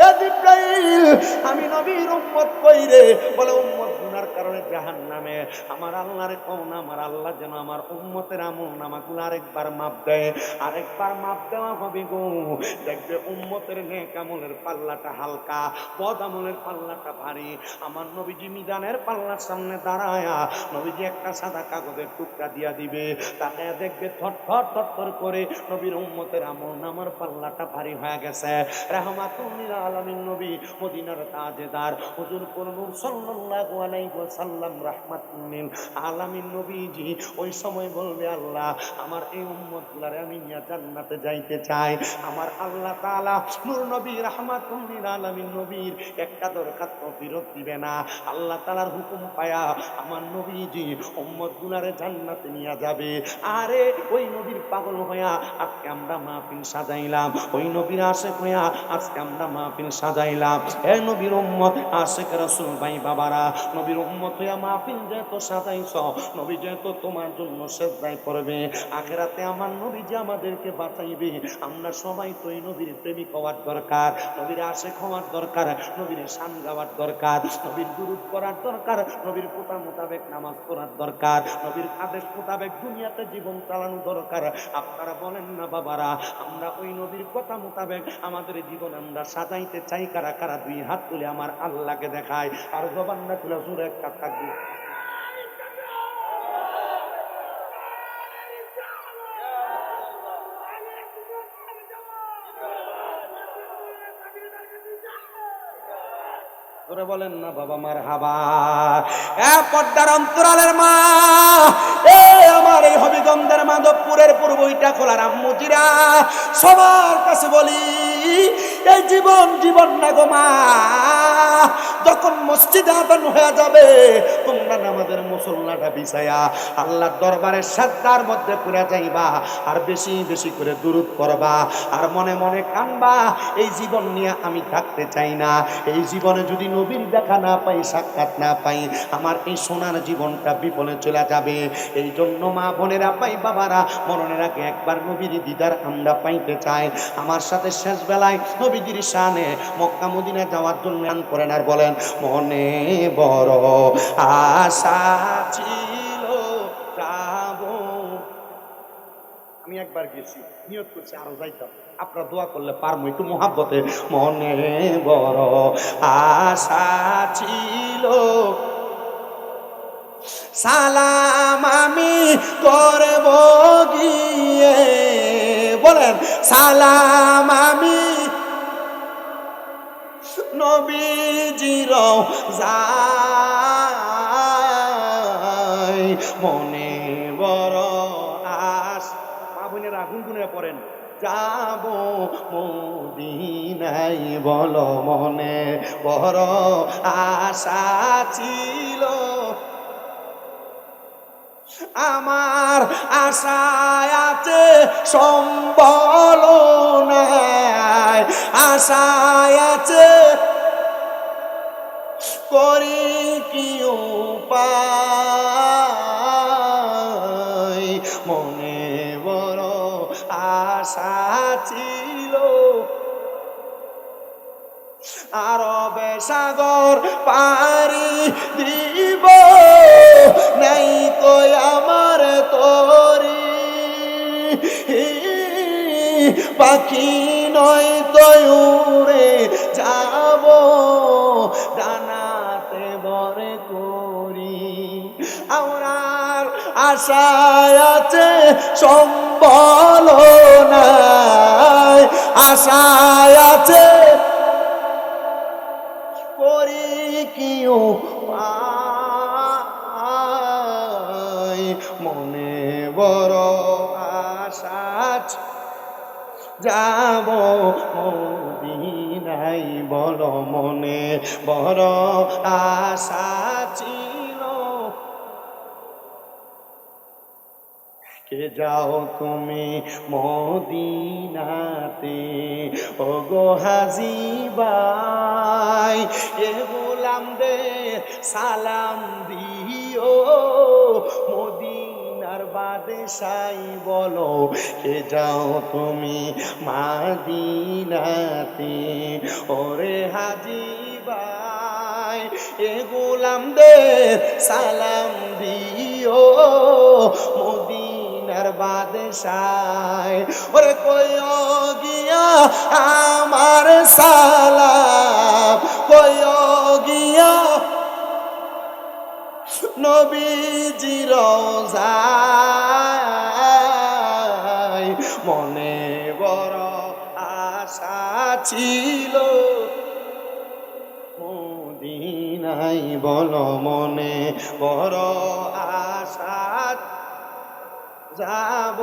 এ জিবরাইল, আমি নবীর উম্মত কই রে? বলে, উম্মত গুনার কারণে জাহান্নামে। আমার আল্লাহরে কও না, আমার আল্লাহ যেন আমার উম্মতের আমলনামাগুলো আরেকবার মাপ দেয়। আরেকবার মাপ দেওয়া হবে গো। দেখবে উম্মতের নেক আমলের পাল্লাটা হালকা, বদ আমলের পাল্লাটা ভারী। আমার নবীজি মিজানের পাল্লার সামনে দাঁড়ায়া নবীজি একটা সাদা কাগজের টুকরা দিয়া দিবে, তাতে দেখবে থরথর থরথর করে নবীর উম্মতের আমলনামার পাল্লাটা ভারী হয়ে গেছে। রাহমাতুল লিল আলামিন নবী, মদিনার তাজেদার হুজুর নূর সাল্লাল্লাহু আলাইহি ওয়াসাল্লাম রাহমাতুল লিল আলামিন নবীজি ওই সময় বলবে, আল্লাহ আমার এই উম্মতগুলারে আমি নিয়ে জান্নাতে যাইতে চাই। আমার আল্লাহ তাআলা নূর নবী রাহমাতুল লিল আলামিন নবীর একটা দরখাস্ত ফেরত দিবে না। আল্লাহ তাআলার হুকুম পায়া আমার নবীজি উম্মতগুলারে জান্নাতে নিয়ে যাবে। আরে ওই নবীর পাগল হইয়া আজকে আমরা মাহফিল সাজাইলাম, ওই নবীর আশিক হইয়া আজকে আমরা মাহফিল সাজাইলাম। এ নবীর উম্মত আশিক রাসূল ভাই বাবারা, নবী নবীর উম্মত হইয়া মাহফিল যেহেতু সাজাইছ, নবী যেহেতু তোমার জন্য সেজদায় পড়বে, আখিরাতে আমার নবী যে আমাদেরকে বাঁচাইবে, আমরা সবাই তো এই নবীর প্রেমিক হওয়ার দরকার, নবীর আশিক হওয়ার দরকার, নবীর শান গাওয়ার দরকার, নবীর দুরূদ করার দরকার, নবীর কথা মোতাবেক নামাজ পড়ার দরকার, নবীর আদেশ মোতাবেক দুনিয়াতে জীবন চালানো দরকার। আপনারা বলেন না বাবারা, আমরা ওই নবীর কথা মোতাবেক আমাদের জীবন আমরা সাজাইতে চাই কারা কারা? দুই হাত তুলে আমার আল্লাহকে দেখায়, আর জবান না তুলে জোরে একটা থাকবে। বলেন না বাবা মারহাবা। পর্দার অন্তরালের মা, আমার এই হবিগঞ্জের মাধবপুরের পূর্বইটা খোলার আম্মুজিরা, সবার কাছে বলি, এই জীবন জীবন না গো মা, যখন মসজিদে আযান হয়ে যাবে তোমরা নামাজের মুসল্লাটা বিছায়া আল্লাহর দরবারে সাজদার মধ্যে পড়ে যাইবা, আর বেশি বেশি করে দুরূদ পড়বা, আর মনে মনে কানবা, এই জীবন নিয়ে আমি থাকতে চাই না, এই জীবনে যদি নবীর দেখা না পাই, সাক্ষাৎ না পাই, আমার এই সোনার জীবনটা বিফলে চলে যাবে। এই জন্য মা বোনেরা, পাই বাবারা, মরণের আগে একবার নবীর দিদার আমরা পাইতে চাই। আমার সাথে শেষ বেলায় নবীজির শানে মক্কা মদিনা যাওয়ার জন্য গান করেন আর বলেন, মনে বড় আশা ছিল যাব। আমি একবার গেছি, নিয়ত করছি আরো যাইতাম, আপনারা দোয়া করলে পারবো একটু মোহাব্বতে। মনে বড় আশা ছিল, সালাম আমি করব গিয়ে, বলেন সালাম আমি নবীজির যাই, মনে বড় আস। মা বোনেরা গুনগুনে পড়েন, যাব মদিনায়, বলো মনে বড় আশা ছিল, আমার আশায় আছে সম্বল নাই, আশায় আছে করি কি উপায়, মনে বড় আশা ছিল, আরবে সাগর পারি দিব, নাই তো আমার তরি, পাখি নয় তো উড়ে যাব, ডানাতে ভরে করি, আমার আশায় আছে সম্বল নাই, আশায় আছে করি কি উপায়, মনে বড় আশা যাব মদিনায়, বলো মনে বড় আশা ছিল। কে যাও তুমি মদিনাতে, ওগো হাজী ভাই, এ গোলামদের সালাম দিও, মদিনার বাদশাই বলো, কে যাও তুমি মদিনাতে, ওরে হাজী ভাই, এ গোলামদের সালাম দিও, মদিনার বাদশায়, ওরে কইও গিয়া আমার সালাম, কইও গিয়া নবীজির রওজায়, মনে বড় আশা ছিল মদিনায়, বলো মনে বড় আশা যাব।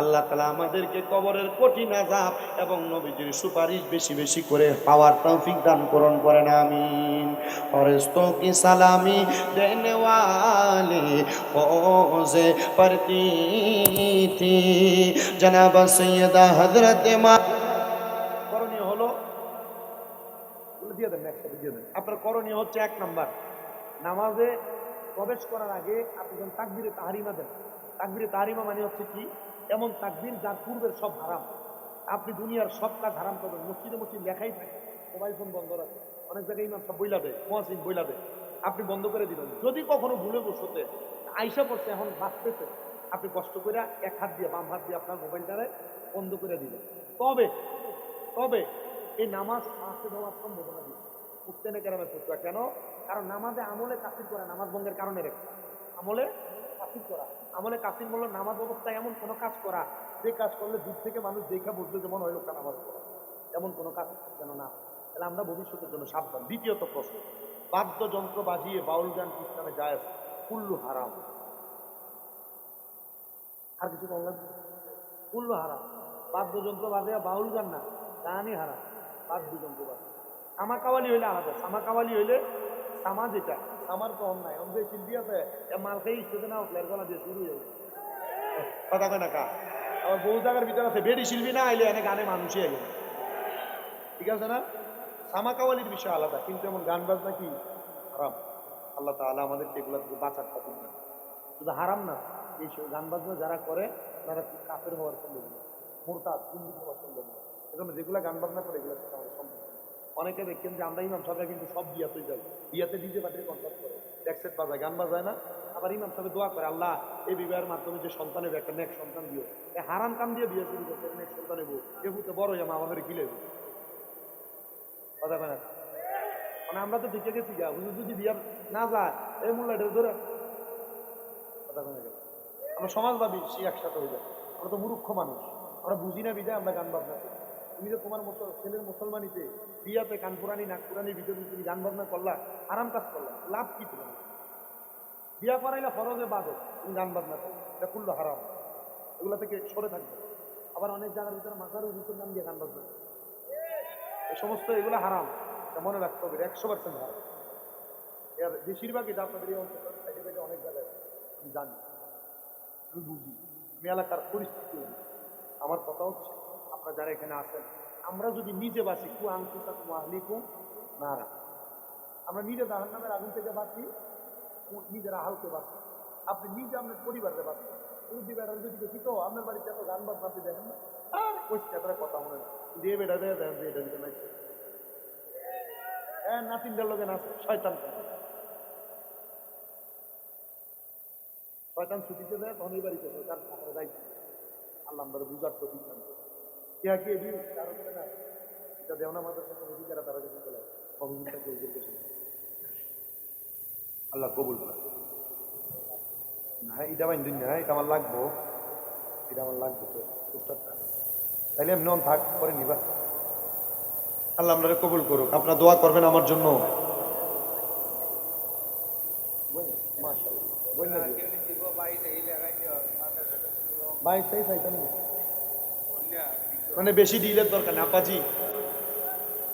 আল্লাহ তাআলা আমাদেরকে কবরের কঠিন আযাব এবং নবীজির সুপারিশ বেশি বেশি করে পাওয়ার তৌফিক দান করুন, করেন আমিন। ফেরেশতোं की सलामी देने वाले फौजे पढ़ती थी जनाब सैयदा हजरत मा। করণীয় হলো দিয়ে দেন, একসাথে দিয়ে দেন। আপনার করণীয় হচ্ছে 1 নাম্বার, নামাজে প্রবেশ করার আগে আপনি যখন তাকবীরে তাহরিমা দেন, তাকবীরে তাহরিমা মানে হচ্ছে কি, এমন তাকবীর যার পূর্বের সব হারাম। আপনি দুনিয়ার সব কাজ হারাম করবেন, মসজিদে মসজিদ লেখাই থাকে মোবাইল ফোন বন্ধ রাখে, অনেক জায়গায় ইমাম সব বইলা দেয়, মুয়াজ্জিন বইলা দেয়, আপনি বন্ধ করে দিবেন। যদি কখনো ভুলে বসতে আইসা পড়ছে, এখন বাঁচতেছে, আপনি কষ্ট করে এক হাত দিয়ে বাম হাত দিয়ে আপনার মোবাইলটারে বন্ধ করে দিবেন। তবে তবে এই নামাজ ফাঁসে হওয়ার সম্ভাবনা বেশি। উঠতেনে কেরামে পড়তে হয়। কেন? কারণ নামাজে আমলে কাসির করা নামাজ ভঙ্গের কারণে রেখে, আমলে কাসির করা, আমলে কাসির বললো নামাজ অবস্থায় এমন কোনো কাজ করা যে কাজ করলে দূর থেকে মানুষ দেখা বুঝবে যেমন হয় লোকটা নামাজ পড়া, এমন কোনো কাজ যেন না। তাহলে আমরা ভবিষ্যতের জন্য সাবধান। দ্বিতীয়ত প্রশ্ন, বাদ্যযন্ত্র বাজিয়ে বাউল গান ইসলামে জায়েজ কুল্লু হারাম। আর কিছু বললাম, কুল্লু হারাম। বাদ্যযন্ত্র বাজিয়ে বাউল গান না, গানই হারাম। বাদ্যযন্ত্র বাজে সামা কাওয়ালি হইলে আলাদা, সামা কাওয়ালি হইলে সামা যেটা আমার তো অন্যায়, অন্য শিল্পী আছে মাল খেয়ে স্টেজে না উঠলে গলা দিয়ে শুরু হয়ে কথা কয় না কা। আবার বহু জায়গার ভিতরে আছে বেডি শিল্পী না আইলে এনে গানে মানুষই আইলে, ঠিক আছে না? সামা কাওয়ালির বিষয় আলাদা, কিন্তু এমন গান বাজনা কি হারাম। আল্লাহ তাআলা আমাদেরকে এগুলো থেকে বাঁচার তৌফিক দান। শুধু হারাম না, এই গান বাজনা যারা করে তারা কাফের হওয়ার সম্ভাবনা, মুরতাদ হিন্দু হওয়ার সম্ভাবনা। এজন্য যেগুলা গান বাজনা করে এগুলো সাথে আমাদের সম্ভব। অনেকে দেখছেন যে আমরা ইমাম সাহেবরা কিন্তু সব বিয়াতে যাই, বিয়াতে ডিজে পার্টির কনসার্ট করে, ডেকসেট বাজায়, গান বাজায় না। আবার ইমাম সাহেব দোয়া করে, আল্লাহ এই বিবাহের মাধ্যমে যে সন্তানের একটা নেক সন্তান দিও। এই হারাম কাম দিয়ে বিয়ে শুরু করছে, নেক সন্তান এবো এগুতে বড় হইয়া মা আমাদের কি লেবো কথা কয় না। মানে আমরা তো ঢুকে গেছি গা, হুজুর যদি বিয়ার না যায় এই মোল্লাটা ধরে কথা কয় না। আমরা সমাজভাবী সে একসাথে হয়ে যায়। আমরা তো মূর্খ মানুষ, আমরা বুঝি না বিদায় আমরা গান বাজনা করি। তুমি যে তোমার ছেলের মুসলমানিতে বিয়াতে কানপুরানি নাগপুরানির ভিতরে তুমি গান বাজনা করলা, আরাম কাজ করলা, লাভ কি তোমার? বিয়া করাইলে ফরজে বাদে তুমি গান বাজনা করো, এটা কুল্লু হারাম। এগুলা থেকে সরে থাকবে। আবার অনেক জায়গার ভিতরে মাজারুল হুজুর নাম দিয়ে গান বাজনা, এই সমস্ত এগুলো হারাম, এটা মনে রাখতে হবে, 100% হারাম। এর বেশিরভাগ এটা আপনাদের এই অঞ্চল থেকে অনেক জায়গায় আমি জানি, আমি বুঝি, আমি এলাকার পরিস্থিতি। আমার কথা হচ্ছে আপনারা যারা এখানে আছেন, আমরা যদি নিজে বাঁচি কু আংকুসা কু আহলিকু নারা, আমরা নিজে জাহান্নামের আগুন থেকে বাঁচি, নিজের আহলকে বাঁচি। আপনি নিজে আপনার পরিবারকে বাঁচেন। যদি দেখি তো আপনার বাড়িতে এত গান বাজনা আপনি দেখেন না, আর ওই কথা মনে না দিয়ে বেটা দেয় দেন যে এটা দিতে নাচছে, হ্যাঁ নাতিনটার লোকে নাচে, শয়তান শয়তান ছুটিতে দেয় তখন এই বাড়িতে শয়তান আপনার দায়িত্ব। আল্লাহ আমরা বুঝার তো বিজ্ঞান কে কে না এটা দেওনা মাদের সাথে অধিকারা তারা কাছে চলে অভিযোগটাকে আল্লাহ কবুল করে না। এটা বাইন দিন না, এটা আমার লাগবো, এটা আমার লাগবে তো পুস্তকটা, তাইলে এমনি থাক করে নিবা। আল্লাহ আপনারা কবুল করুক। আপনারা দোয়া করবেন আমার জন্য। মানে বেশি ডিলের দরকার না আব্বাজি।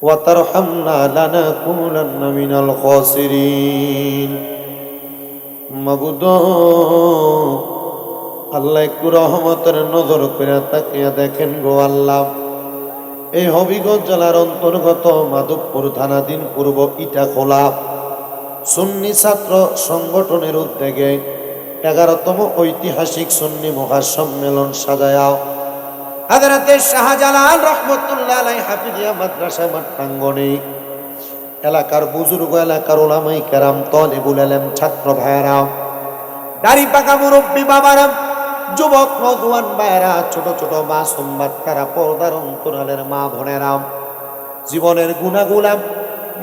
ওয়াতারহামনা লানাকুনান্না মিনাল খাসিরিন। মাবুদ আল্লাহ একটু রহমতের নজর করে তাকিয়ে দেখেন গো আল্লাহ, এই হবিগঞ্জ জেলার অন্তর্গত মাধবপুর থানাধীন পূর্ব ইটাখোলা সুন্নি ছাত্র সংগঠনের উদ্যোগে 11তম ঐতিহাসিক সুন্নি মহাসম্মেলন সাজায়া হযরতে শাহজালাল রাহমাতুল্লাহ আলাইহি হাফিজিয়া মাদ্রাসা মাঠ প্রাঙ্গণে এলাকার বুজুর্গ, এলাকার উলামায়ে কেরাম, তালিবুল ইলম, ছাত্র ভাইরা, দাড়ি পাকা মুরব্বী বাবারা, যুবক নওজোয়ান ভাইরা, ছোট ছোট মাসুম বাচ্চারা, পর্দার অন্তরালের মা বোনেরা, জীবনের গুনাহগুলা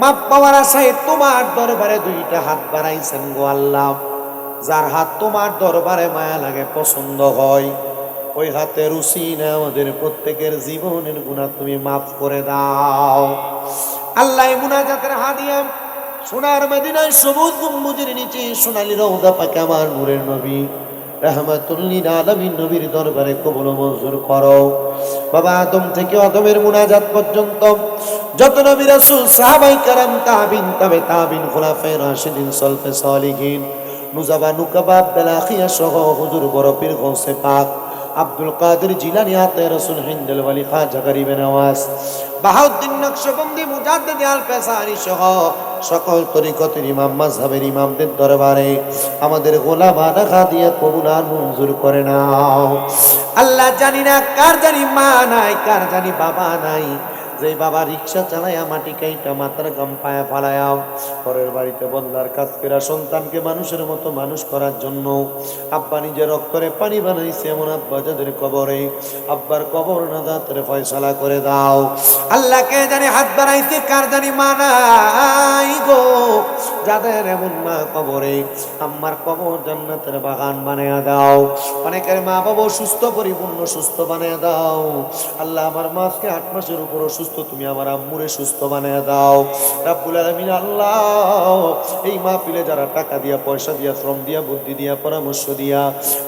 মাপ পাওয়ার আশায় তোমার দরবারে দুইটা হাত বাড়াইছেন গো আল্লাহ। যার হাত তোমার দরবারে মায়া লাগে, পছন্দ হয়, ওই হাতের উসিলা আমাদের প্রত্যেকের জীবনের গুনাহ তুমি মাফ করে দাও আল্লাহ। মুনাজাতের হাদিয়া সোনার মদিনায় সবুজ গম্বুজের নিচে সোনালী রওজা পাকে আমার নূরের নবী রাহমাতুল লিল আলামিন নবীর দরবারে কবুল ও মঞ্জুর করো। বাবা আদম থেকে আদমের মুনাজাত পর্যন্ত যত নবী রাসূল, সাহাবায়ে কেরাম, তাবিন, তাবে তাবিন, খুলাফায়ে রাশিদিন, সলফে সালিহিন, নুজাবা, নুকাবা, আব্দুল আখিয়া সহ হুজুর বড় পীর গৌসে পাক আব্দুল কাদের জিলানী, আতে রসুল, হিন্দুল ওয়ালি, খাজা গরিবে নওয়াজ, বাহাউদ্দিন নকশবন্দি, মুজাদ্দিদ আল পেসারি সহ সকল তরিকতের ইমাম, মাযহাবের ইমামদের দরবারে আমাদের গোলামানা খাদিয়া কবুল আর মঞ্জুর করে নাও। আল্লাহ, জানি না কার জানি মা নাই, কার জানি বাবা নাই, যে বাবা রিক্সা চালায়া মাটি কাইটা মাথার গাম পায়া ফালায়াও পরের বাড়িতে বদলার কাজ করা সন্তানকে মানুষের মতো মানুষ করার জন্য আব্বা নিজে রক্তরে পানি বানাইছে, এমন আব্বা যাদের কবরে, আব্বার কবর নাজাতের ফয়সালা করে দাও। আল্লাহকে জানি হাত বাড়াইতে কার জানি মা নাই গো, যাদের এমন মা কবরে, আম্মার কবর জান্নাতের বাগান বানায়া দাও। অনেকের মা বাবা সুস্থ, পরিপূর্ণ সুস্থ বানায়া দাও। আল্লাহ, আমার মাকে 8 মাসের উপর অসুস্থ, তুমি আমার আম্মুরে সুস্থ বানায়া দাও রাব্বুল আলামিন। আল্লাহ, এই মাহফিলে যারা টাকা দিয়া, পয়সা দিয়া, শ্রম দিয়া, বুদ্ধি দিয়া, পরামর্শ দিয়া,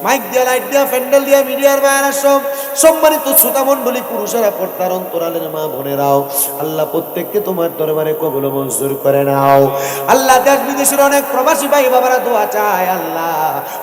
মাইক দিয়া, লাইট দিয়া, প্যান্ডেল দিয়া, মিডিয়ার বাইরে সব সম্মানিত শ্রোতা মণ্ডলী, পুরুষেরা, পর্দার অন্তরালের মা বোনেরাও, আল্লাহ প্রত্যেককে তোমার দরবারে কবুল মঞ্জুর করে নাও। আল্লাহ, দেশ বিদেশের অনেক প্রবাসী ভাই বাবারা দোয়া চায়, আল্লাহ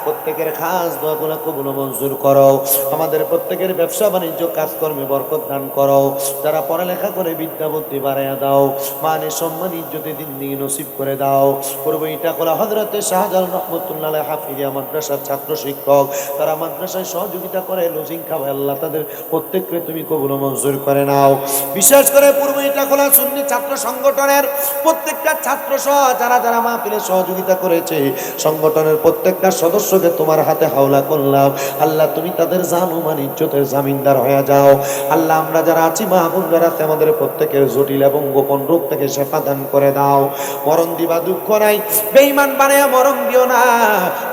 প্রত্যেকের খাস দোয়াগুলো কবুল মঞ্জুর করো। আমাদের প্রত্যেকের ব্যবসা বাণিজ্য কাজকর্মে বরকত দান করো। যারা পড়ালেখা করে বিদ্যা বুদ্ধি বাড়াইয়া দাও, মানে সম্মান ইজ্জতে দিন দিন নসিব করে দাও। পূর্ব ইটাখোলা হযরতে শাহজালাল রহমাতুল্লাহ আলাইহি হাফিজিয়া মাদ্রাসার ছাত্র শিক্ষক, তারা মাদ্রাসায় সহযোগিতা করে, লজিং খাওয়ায়, আল্লাহ তাদের প্রত্যেককে তুমি কবুল মঞ্জুর করে নাও। বিশেষ করে পূর্ব ইটাখোলা সুন্নি ছাত্র সংগঠনের প্রত্যেকটা ছাত্র সহ যারা যারা মাহফিলে সহযোগিতা করেছে, সংগঠনের প্রত্যেকটা সদস্যকে তোমার হাতে হাওলা করলাম। আল্লাহ, তুমি তাদের জান ও মান ইজ্জতের জামিনদার হয়ে যাও। আল্লাহ, আমরা যারা আছি মা বোন যারা আছে, আমাদের প্রত্যেকের জটিল এবং গোপন রোগ থেকে শেফা দান করে দাও। মরণ দিবা দুঃখ নাই, বেঈমান বানায়া মরণ দিও না।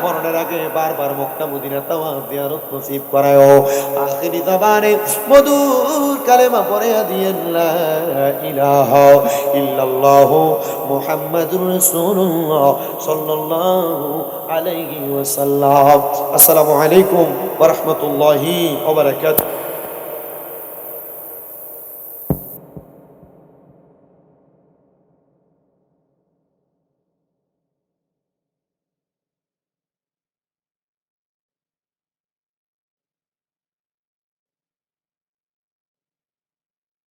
মরণের আগে বারবার মক্কা মদিনা তাওয়াফ জিয়ারত নসিব করায়ও। আখিরি জবানে মধুর কালেমা পড়ে দিয়েন, লা ইলাহা ইল্লাল্লাহ মুহাম্মাদুর রাসূলুল্লাহ সাল্লাল্লাহু আলাইহি ওয়াসাল্লাম। আসসালামু আলাইকুম ওয়া রাহমাতুল্লাহি ওয়া বারাকাতুহু।